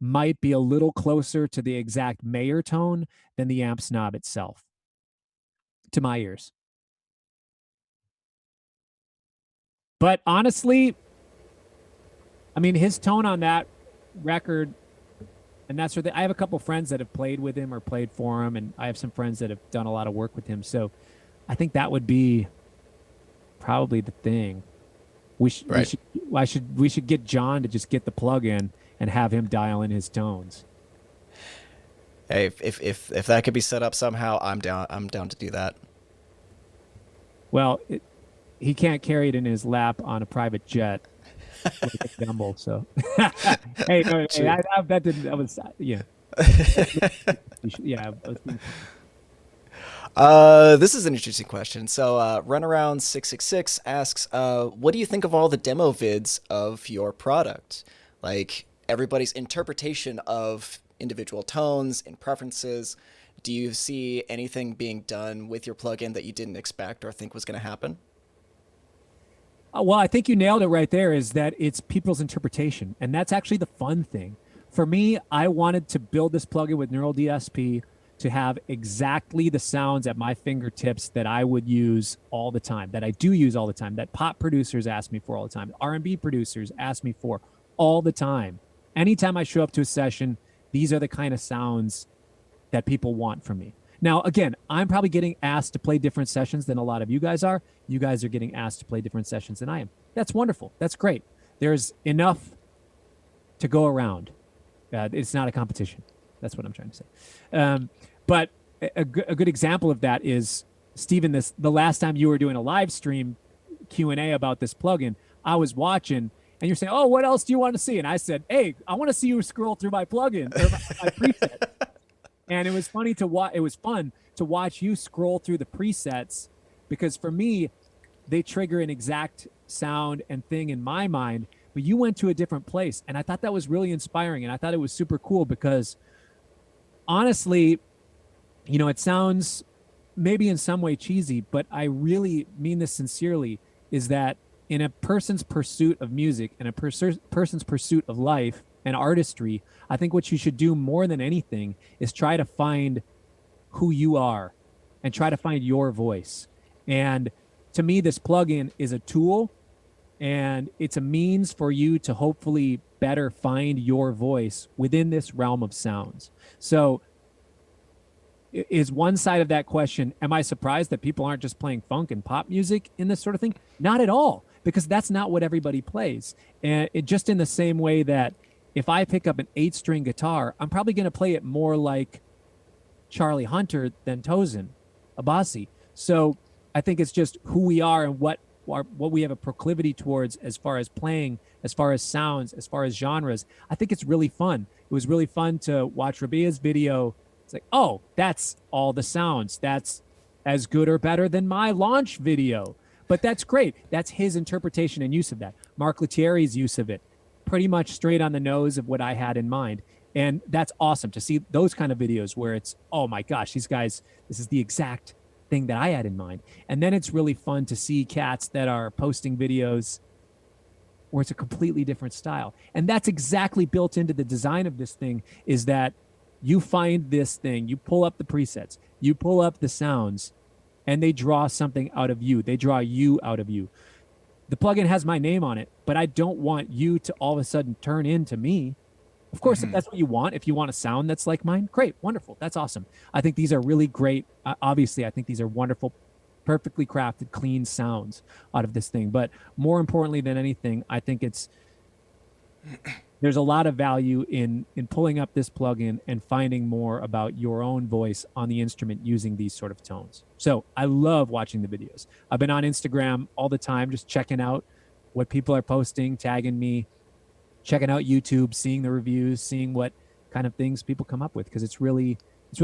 might be a little closer to the exact Mayer tone than the amp snob itself, to my ears. But honestly, I mean, his tone on that record, and that sort of thing, I have a couple friends that have played with him or played for him, and I have some friends that have done a lot of work with him. So I think that would be probably the thing. We should get John to just get the plug-in and have him dial in his tones. Hey, if that could be set up somehow, I'm down. I'm down to do that. Well, he can't carry it in his lap on a private jet with a gimbal. So, hey, that didn't. That was yeah. Yeah. This is an interesting question. So, Runaround666 asks, what do you think of all the demo vids of your product? Like, everybody's interpretation of individual tones and preferences. Do you see anything being done with your plugin that you didn't expect or think was going to happen? Well, I think you nailed it right there, is that it's people's interpretation. And that's actually the fun thing. For me, I wanted to build this plugin with Neural DSP to have exactly the sounds at my fingertips that I would use all the time, that I do use all the time, that pop producers ask me for all the time, R&B producers ask me for all the time. Anytime I show up to a session, these are the kind of sounds that people want from me. Now, again, I'm probably getting asked to play different sessions than a lot of you guys are. You guys are getting asked to play different sessions than I am. That's wonderful. That's great. There's enough to go around. It's not a competition. That's what I'm trying to say. But a good example of that is, Steven, the last time you were doing a live stream Q&A about this plugin, I was watching, and you're saying, oh, what else do you want to see? And I said, hey, I want to see you scroll through my plugin, or my preset. And it was funny to watch. It was fun to watch you scroll through the presets, because for me, they trigger an exact sound and thing in my mind, but you went to a different place. And I thought that was really inspiring. And I thought it was super cool because honestly, you know, it sounds maybe in some way cheesy, but I really mean this sincerely, is that in a person's pursuit of music and a person's pursuit of life and artistry, I think what you should do more than anything is try to find who you are and try to find your voice. And to me, this plugin is a tool, and it's a means for you to hopefully better find your voice within this realm of sounds. So is one side of that question, am I surprised that people aren't just playing funk and pop music in this sort of thing? Not at all, because that's not what everybody plays. And it just in the same way that if I pick up an 8-string guitar, I'm probably going to play it more like Charlie Hunter than Tosin Abasi. So I think it's just who we are and what we have a proclivity towards as far as playing, as far as sounds, as far as genres. I think it's really fun. It was really fun to watch Rabia's video. It's like, oh, that's all the sounds. That's as good or better than my launch video. But that's great. That's his interpretation and use of that. Mark Lettieri's use of it, pretty much straight on the nose of what I had in mind. And that's awesome to see those kind of videos where it's, oh my gosh, these guys, this is the exact thing that I had in mind. And then it's really fun to see cats that are posting videos where it's a completely different style. And that's exactly built into the design of this thing, is that you find this thing, you pull up the presets, you pull up the sounds, and they draw something out of you. They draw you out of you. The plugin has my name on it, but I don't want you to all of a sudden turn into me. Of course, if that's what you want, if you want a sound that's like mine, great, wonderful, that's awesome. I think these are really great. Obviously, I think these are wonderful, perfectly crafted, clean sounds out of this thing. But more importantly than anything, I think there's a lot of value in pulling up this plugin and finding more about your own voice on the instrument using these sort of tones. So I love watching the videos. I've been on Instagram all the time, just checking out what people are posting, tagging me, checking out YouTube, seeing the reviews, seeing what kind of things people come up with, because it's really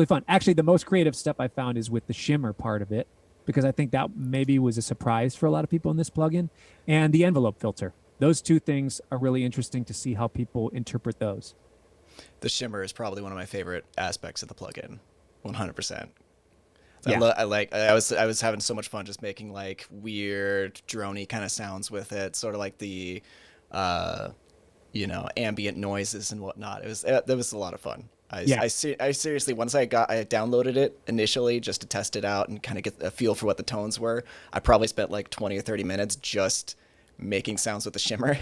fun. Actually, the most creative stuff I found is with the shimmer part of it, because I think that maybe was a surprise for a lot of people in this plugin, and the envelope filter. Those two things are really interesting to see how people interpret those. The shimmer is probably one of my favorite aspects of the plugin, 100%. Yeah. I was having so much fun just making like weird drony kind of sounds with it, sort of like the ambient noises and whatnot. That was a lot of fun. I seriously, once I downloaded it initially just to test it out and kind of get a feel for what the tones were, I probably spent like 20 or 30 minutes just making sounds with the shimmer.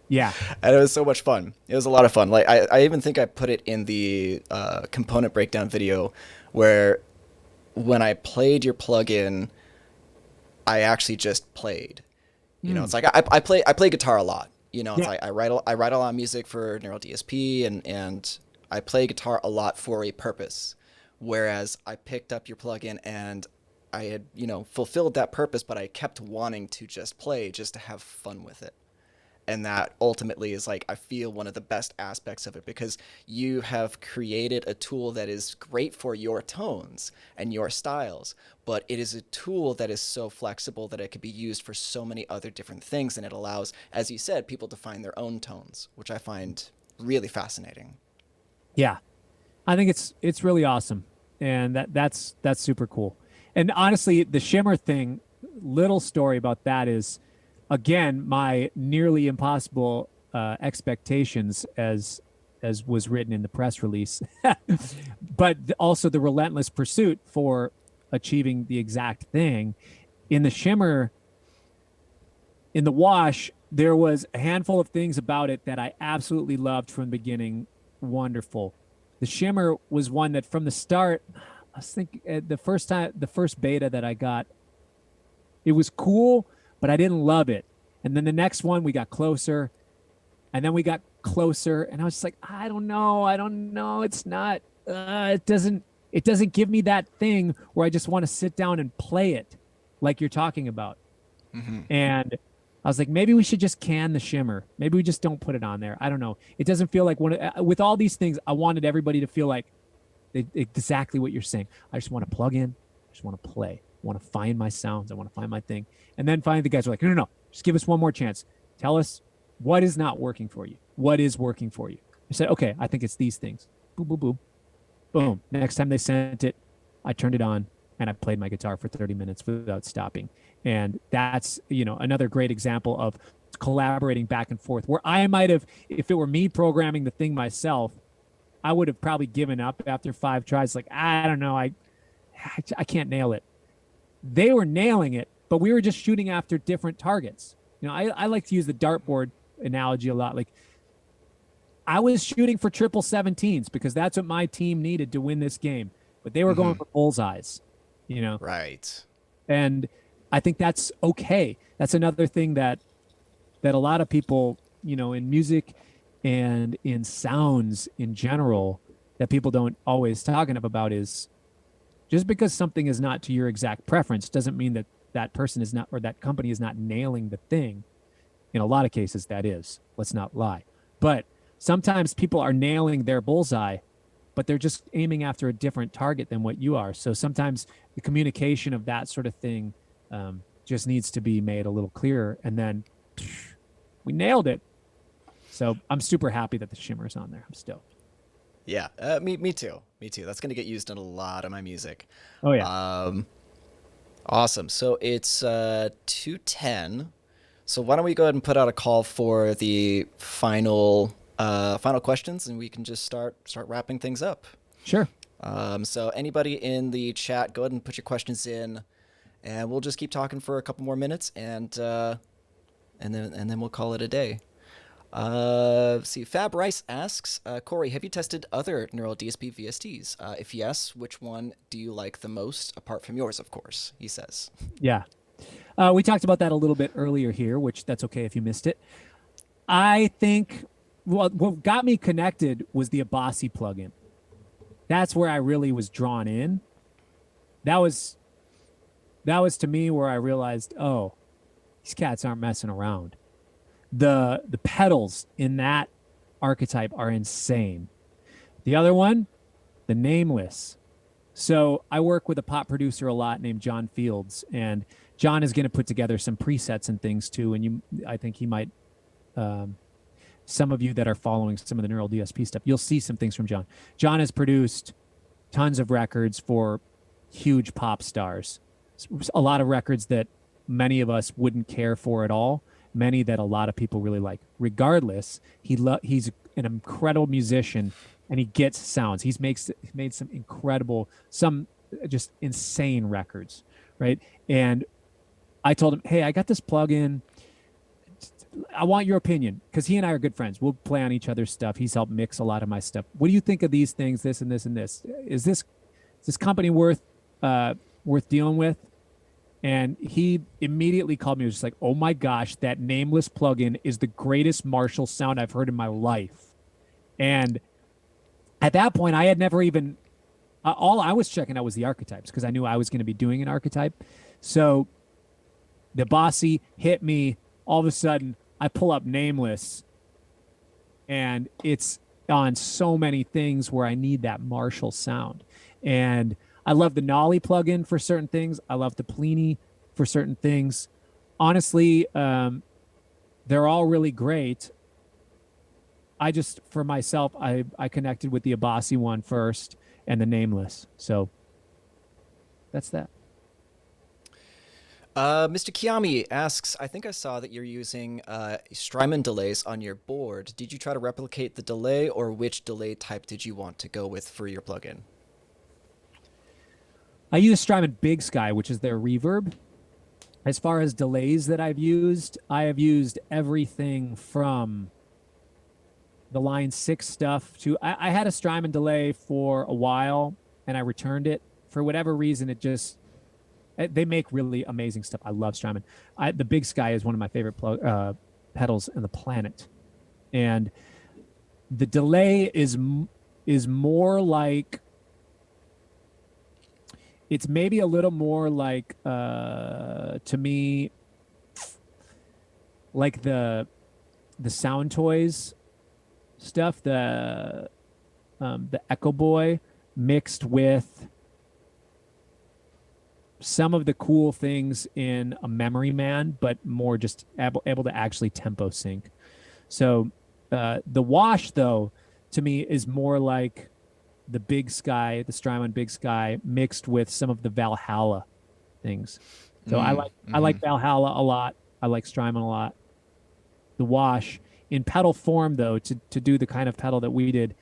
Yeah. And it was so much fun. It was a lot of fun. Like I even think I put it in the component breakdown video, where when I played your plugin, I actually just played. You know, it's like I play guitar a lot. You know, it's like I write a lot of music for Neural DSP, and I play guitar a lot for a purpose. Whereas I picked up your plugin and I had, fulfilled that purpose, but I kept wanting to just play, just to have fun with it. And that ultimately is like, I feel one of the best aspects of it, because you have created a tool that is great for your tones and your styles, but it is a tool that is so flexible that it could be used for so many other different things. And it allows, as you said, people to find their own tones, which I find really fascinating. Yeah. I think it's really awesome. And that's super cool. And honestly, the shimmer thing, little story about that is, again, my nearly impossible expectations as was written in the press release, but also the relentless pursuit for achieving the exact thing. In the shimmer, in the wash, there was a handful of things about it that I absolutely loved from the beginning. Wonderful. The shimmer was one that from the start, I was thinking the first beta that I got, it was cool, but I didn't love it. And then the next one, we got closer, and then we got closer, and I was just like, I don't know. It's not, it doesn't give me that thing where I just want to sit down and play it like you're talking about. Mm-hmm. And I was like, maybe we should just can the shimmer. Maybe we just don't put it on there. I don't know. It doesn't feel like with all these things, I wanted everybody to feel like exactly what you're saying. I just want to plug in. I just want to play. I want to find my sounds. I want to find my thing. And then finally the guys were like, no. Just give us one more chance. Tell us what is not working for you. What is working for you? I said, okay, I think it's these things. Boom, boom, boom. Boom. Next time they sent it, I turned it on and I played my guitar for 30 minutes without stopping. And that's, another great example of collaborating back and forth, where I might have, if it were me programming the thing myself, I would have probably given up after 5 tries. Like, I don't know, I can't nail it. They were nailing it, but we were just shooting after different targets. I like to use the dartboard analogy a lot. Like, I was shooting for 17s because that's what my team needed to win this game, but they were going for bullseyes, Right. And I think that's okay. That's another thing that a lot of people, in music and in sounds in general, that people don't always talk enough about is, just because something is not to your exact preference doesn't mean that that person is not, or that company is not nailing the thing. In a lot of cases, that is. Let's not lie. But sometimes people are nailing their bullseye, but they're just aiming after a different target than what you are. So sometimes the communication of that sort of thing just needs to be made a little clearer. And then we nailed it. So I'm super happy that the shimmer's on there. I'm stoked. Yeah, me too. Me too. That's going to get used in a lot of my music. Oh, yeah. Awesome. So it's 2:10. So why don't we go ahead and put out a call for the final questions, and we can just start wrapping things up. Sure. So anybody in the chat, go ahead and put your questions in, and we'll just keep talking for a couple more minutes, and then we'll call it a day. See, Fab Rice asks, Cory, have you tested other neural DSP VSTs? If yes, which one do you like the most, apart from yours, of course, he says. Yeah. We talked about that a little bit earlier here, which that's okay if you missed it. I think what got me connected was the Abasi plugin. That's where I really was drawn in. That was to me where I realized, oh, these cats aren't messing around. The pedals in that archetype are insane. The other one, the Nameless. So I work with a pop producer a lot named John Fields, and John is going to put together some presets and things too. And I think he might, some of you that are following some of the Neural DSP stuff, you'll see some things from John. John has produced tons of records for huge pop stars, a lot of records that many of us wouldn't care for at all, many that a lot of people really like. Regardless, he's an incredible musician, and he gets sounds. He's made some incredible, some just insane records, right? And I told him, hey, I got this plugin. I want your opinion, because he and I are good friends. We'll play on each other's stuff. He's helped mix a lot of my stuff. What do you think of these things, this and this and this? Is this company worth dealing with? And he immediately called me. He was just like, oh my gosh, that Nameless plugin is the greatest Marshall sound I've heard in my life. And at that point, I had never even, all I was checking out was the archetypes, because I knew I was going to be doing an archetype. So the Bossy hit me. All of a sudden, I pull up Nameless, and it's on so many things where I need that Marshall sound. And I love the Nolly plugin for certain things. I love the Plini for certain things. Honestly, they're all really great. I just, for myself, I connected with the Abasi one first and the Nameless. So that's that. Mr. Kiami asks, I think I saw that you're using Strymon delays on your board. Did you try to replicate the delay, or which delay type did you want to go with for your plugin? I use Strymon Big Sky, which is their reverb. As far as delays that I have used everything from the Line 6 stuff to, I had a Strymon delay for a while, and I returned it. For whatever reason, they make really amazing stuff. I love Strymon. The Big Sky is one of my favorite pedals on the planet. And the delay is more like, it's maybe a little more like, to me, like the Sound Toys stuff, the Echo Boy mixed with some of the cool things in a Memory Man, but more just able to actually tempo sync. So the Wash, though, to me is more like the Big Sky, the Strymon Big Sky, mixed with some of the Valhalla things. So I like Valhalla a lot. I like Strymon a lot. The Wash in pedal form, though, to do the kind of pedal that we did,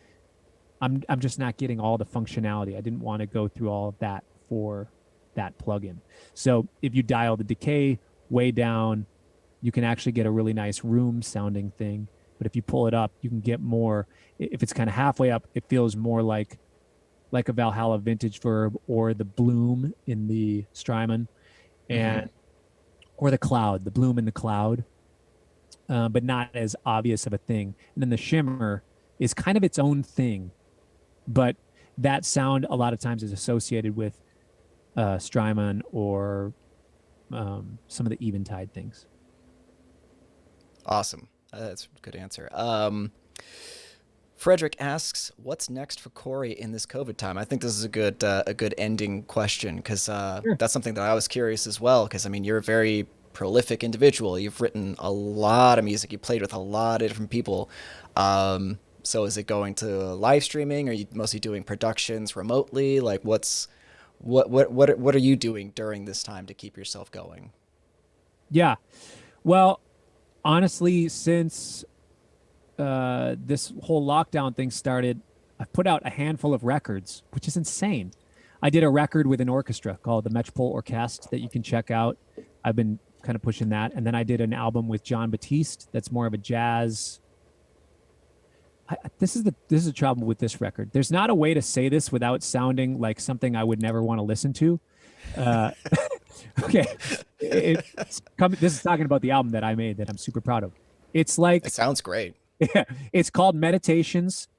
I'm just not getting all the functionality. I didn't want to go through all of that for that plugin. So if you dial the decay way down, you can actually get a really nice room sounding thing. But if you pull it up, you can get more. If it's kind of halfway up, it feels more like a Valhalla Vintage Verb or the Bloom in the Strymon, and or the Cloud, the Bloom in the Cloud, but not as obvious of a thing. And then the Shimmer is kind of its own thing, but that sound a lot of times is associated with Strymon or some of the Eventide things. Awesome. That's a good answer. Frederick asks, "What's next for Cory in this COVID time?" I think this is a good ending question because Sure. that's something that I was curious as well. Because I mean, you're a very prolific individual. You've written a lot of music. You played with a lot of different people. So is it going to live streaming? Are you mostly doing productions remotely? Like, what are you doing during this time to keep yourself going? Yeah. Well, honestly, since this whole lockdown thing started, I've put out a handful of records, which is insane. I did a record with an orchestra called the Metropole Orchestre that you can check out. I've been kind of pushing that. And then I did an album with John Batiste that's more of a jazz. This is the trouble with this record. There's not a way to say this without sounding like something I would never want to listen to. Okay. This is talking about the album that I made that I'm super proud of. It's like, It sounds great. yeah, it's called Meditations,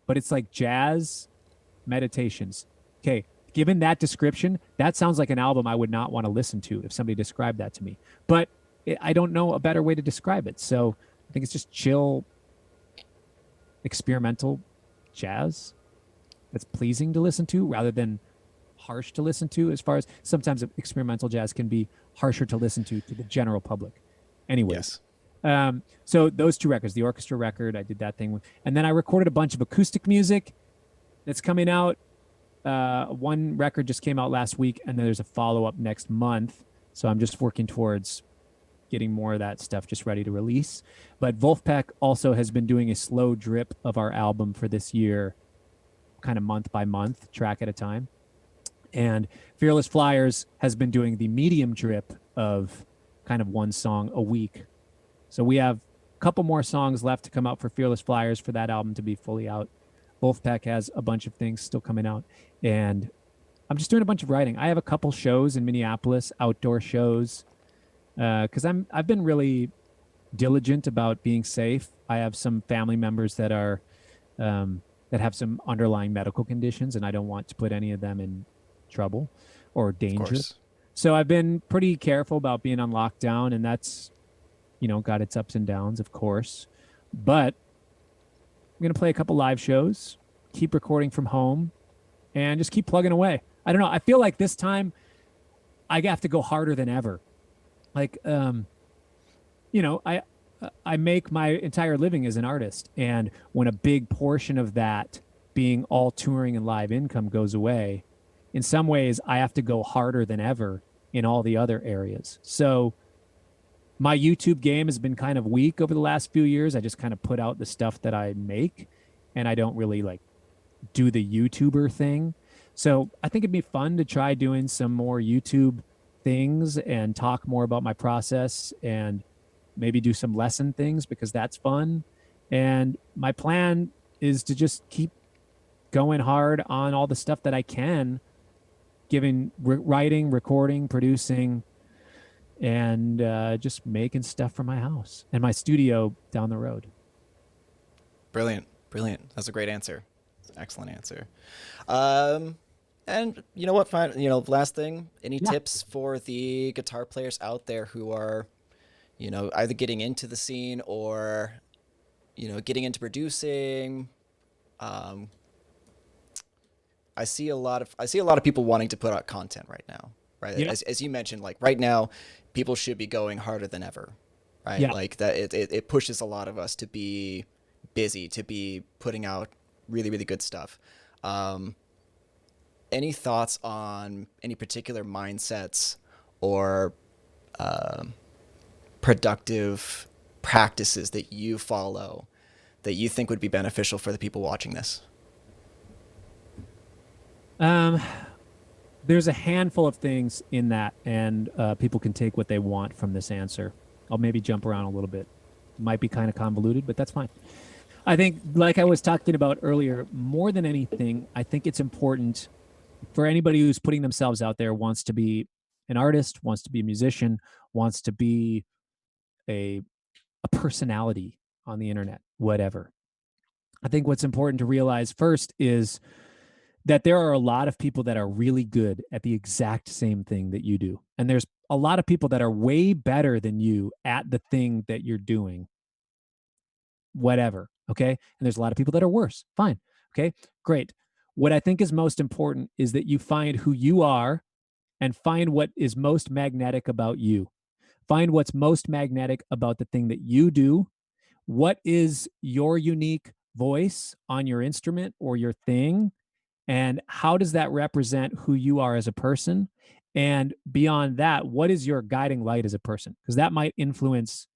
but it's like jazz meditations. Okay. Given that description, that sounds like an album I would not want to listen to if somebody described that to me. But I don't know a better way to describe it. So I think it's just chill, experimental jazz that's pleasing to listen to rather than harsh to listen to, as far as sometimes experimental jazz can be harsher to listen to the general public. Anyways. Yes. So those two records, the orchestra record, I did that thing with, and then I recorded a bunch of acoustic music that's coming out. One record just came out last week, and then there's a follow-up next month. So I'm just working towards getting more of that stuff just ready to release. But Wolfpack also has been doing a slow drip of our album for this year, kind of month by month, track at a time. And Fearless Flyers has been doing the medium drip of kind of one song a week. So we have a couple more songs left to come out for Fearless Flyers for that album to be fully out. Wolfpack has a bunch of things still coming out. And I'm just doing a bunch of writing. I have a couple shows in Minneapolis, outdoor shows, because I've been really diligent about being safe. I have some family members that are that have some underlying medical conditions, and I don't want to put any of them in trouble or danger. So I've been pretty careful about being on lockdown, and that's, got its ups and downs, of course. But I'm going to play a couple live shows, keep recording from home, and just keep plugging away. I don't know. I feel like this time I have to go harder than ever. Like, I make my entire living as an artist. And when a big portion of that being all touring and live income goes away, in some ways I have to go harder than ever in all the other areas. So my YouTube game has been kind of weak over the last few years. I just kind of put out the stuff that I make, and I don't really do the YouTuber thing. So I think it'd be fun to try doing some more YouTube things and talk more about my process and maybe do some lesson things, because that's fun. And my plan is to just keep going hard on all the stuff that I can, writing, recording, producing, and just making stuff from my house and my studio down the road. Brilliant. That's a great answer. That's an excellent answer. And you know what? Last thing, any tips for the guitar players out there who are, either getting into the scene or, getting into producing? I see a lot of people wanting to put out content right now, right? Yeah. As you mentioned, like right now, people should be going harder than ever, right? Yeah. Like that, it pushes a lot of us to be busy, to be putting out really, really good stuff. Any thoughts on any particular mindsets or productive practices that you follow that you think would be beneficial for the people watching this? Um, there's a handful of things in that, and people can take what they want from this answer. I'll maybe jump around a little bit. Might be kind of convoluted, but that's fine. I think, like I was talking about earlier, more than anything, I think it's important for anybody who's putting themselves out there, wants to be an artist, wants to be a musician, wants to be a personality on the internet, whatever. I think what's important to realize first is that there are a lot of people that are really good at the exact same thing that you do. And there's a lot of people that are way better than you at the thing that you're doing, whatever. Okay. And there's a lot of people that are worse. Fine. Okay. Great. What I think is most important is that you find who you are and find what is most magnetic about you. Find what's most magnetic about the thing that you do. What is your unique voice on your instrument or your thing? And how does that represent who you are as a person? And beyond that, what is your guiding light as a person? Because that might influence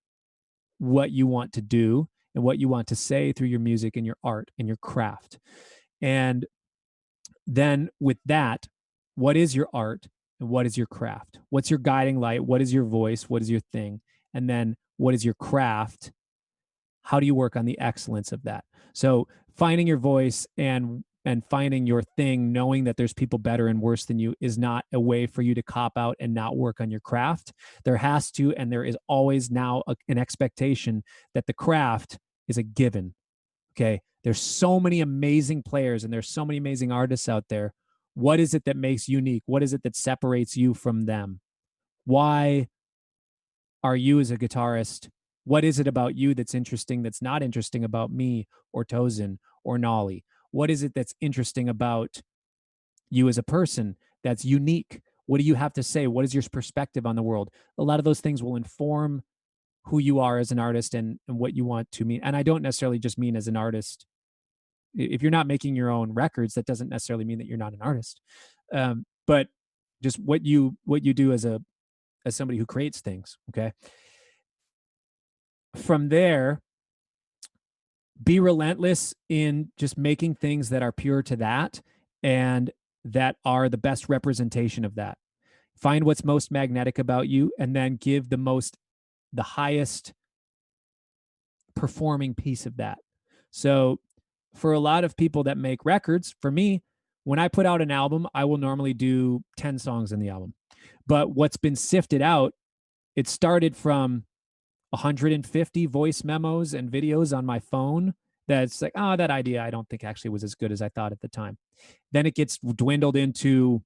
what you want to do and what you want to say through your music and your art and your craft. And then with that, what is your art and what is your craft? What's your guiding light? What is your voice? What is your thing? And then what is your craft? How do you work on the excellence of that? So finding your voice and finding your thing, knowing that there's people better and worse than you, is not a way for you to cop out and not work on your craft. There has to, and there is always now an expectation that the craft is a given. Okay. There's so many amazing players and there's so many amazing artists out there. What is it that makes unique? What is it that separates you from them? Why are you as a guitarist? What is it about you that's interesting that's not interesting about me or Tosin or Nolly? What is it that's interesting about you as a person that's unique? What do you have to say? What is your perspective on the world? A lot of those things will inform who you are as an artist and what you want to mean. And I don't necessarily just mean as an artist. If you're not making your own records, that doesn't necessarily mean that you're not an artist. But just what you do as somebody who creates things. Okay. From there, be relentless in just making things that are pure to that and that are the best representation of that. Find what's most magnetic about you and then give the highest performing piece of that. So for a lot of people that make records, for me, when I put out an album, I will normally do 10 songs in the album. But what's been sifted out, it started from 150 voice memos and videos on my phone that's like, oh, that idea I don't think actually was as good as I thought at the time. Then it gets dwindled into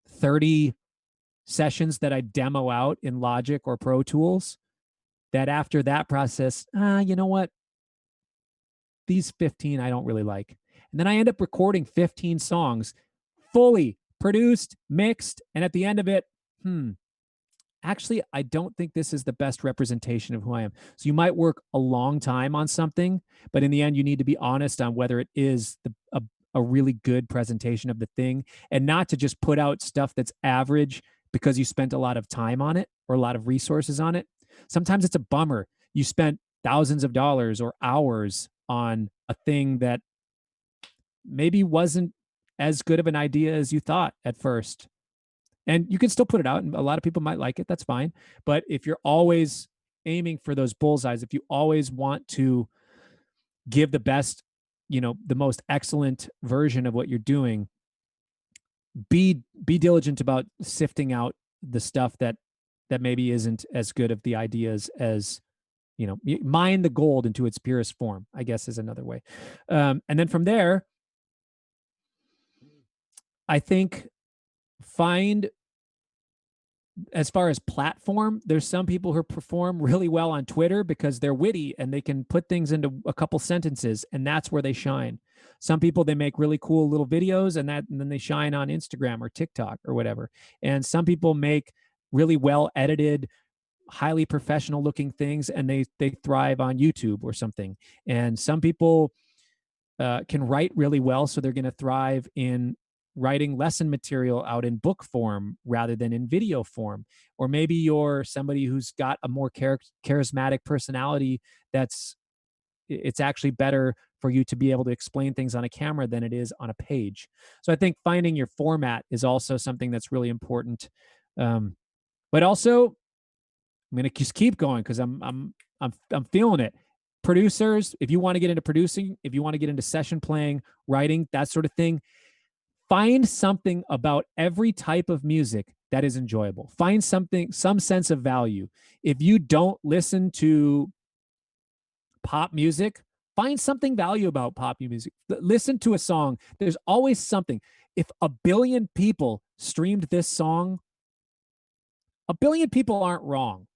30 sessions that I demo out in Logic or Pro Tools, that after that process, you know what? These 15 I don't really like. And then I end up recording 15 songs, fully produced, mixed, and at the end of it, actually, I don't think this is the best representation of who I am. So you might work a long time on something, but in the end, you need to be honest on whether it is a really good presentation of the thing, and not to just put out stuff that's average because you spent a lot of time on it or a lot of resources on it. Sometimes it's a bummer. You spent thousands of dollars or hours on a thing that maybe wasn't as good of an idea as you thought at first. And you can still put it out, and a lot of people might like it. That's fine. But if you're always aiming for those bullseyes, if you always want to give the best, the most excellent version of what you're doing, be diligent about sifting out the stuff that maybe isn't as good of the ideas as, mine the gold into its purest form, I guess is another way. And then from there, I think find, as far as platform, there's some people who perform really well on Twitter because they're witty and they can put things into a couple sentences, and that's where they shine. Some people, they make really cool little videos and then they shine on Instagram or TikTok or whatever. And some people make really well edited, highly professional looking things and they thrive on YouTube or something. And some people can write really well, so they're going to thrive in writing lesson material out in book form rather than in video form. Or maybe you're somebody who's got a more charismatic personality that's it's actually better for you to be able to explain things on a camera than it is on a page. So I think finding your format is also something that's really important. But also, I'm going to just keep going because I'm feeling it. Producers, if you want to get into producing, if you want to get into session playing, writing, that sort of thing, find something about every type of music that is enjoyable. Find something, some sense of value. If you don't listen to pop music, find something value about pop music. Listen to a song. There's always something. If a billion people streamed this song, a billion people aren't wrong.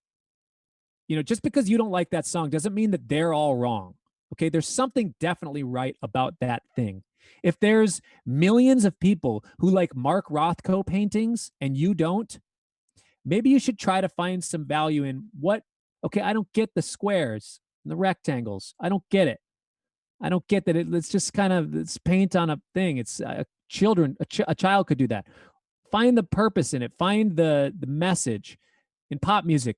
Just because you don't like that song doesn't mean that they're all wrong. Okay, there's something definitely right about that thing. If there's millions of people who like Mark Rothko paintings and you don't, maybe you should try to find some value in okay, I don't get the squares and the rectangles. I don't get it. I don't get that it's just kind of it's paint on a thing. It's a child could do that. Find the purpose in it. Find the message. In pop music,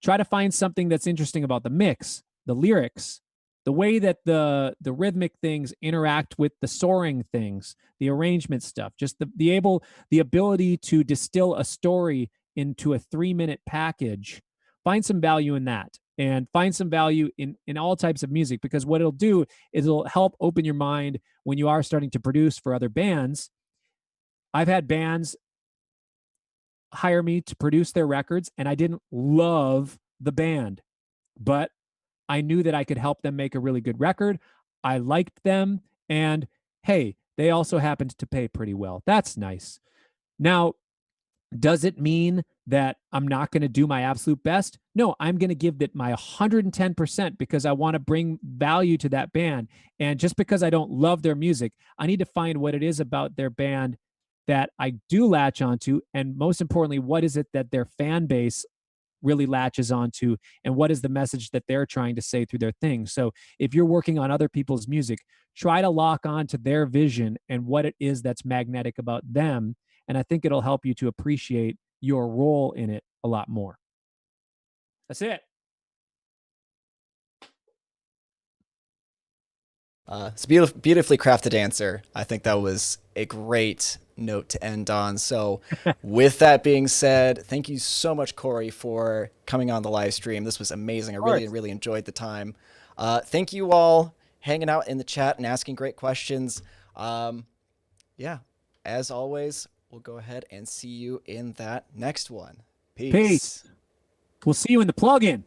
try to find something that's interesting about the mix, the lyrics, the way that the rhythmic things interact with the soaring things, the arrangement stuff, just the ability to distill a story into a 3-minute package. Find some value in that, and find some value in all types of music, because what it'll do is it'll help open your mind when you are starting to produce for other bands. I've had bands hire me to produce their records, and I didn't love the band, but I knew that I could help them make a really good record. I liked them, and hey, they also happened to pay pretty well. That's nice. Now, does it mean that I'm not going to do my absolute best? No, I'm going to give it my 110% because I want to bring value to that band. And just because I don't love their music, I need to find what it is about their band that I do latch onto. And most importantly, what is it that their fan base really latches onto, and what is the message that they're trying to say through their thing. So if you're working on other people's music, try to lock on to their vision and what it is that's magnetic about them. And I think it'll help you to appreciate your role in it a lot more. That's it. It's a beautifully crafted answer. I think that was a great note to end on. So, with that being said, thank you so much, Cory, for coming on the live stream. This was amazing. I really enjoyed the time. Thank you all hanging out in the chat and asking great questions. Yeah, as always, we'll go ahead and see you in that next one. Peace. We'll see you in the plug-in.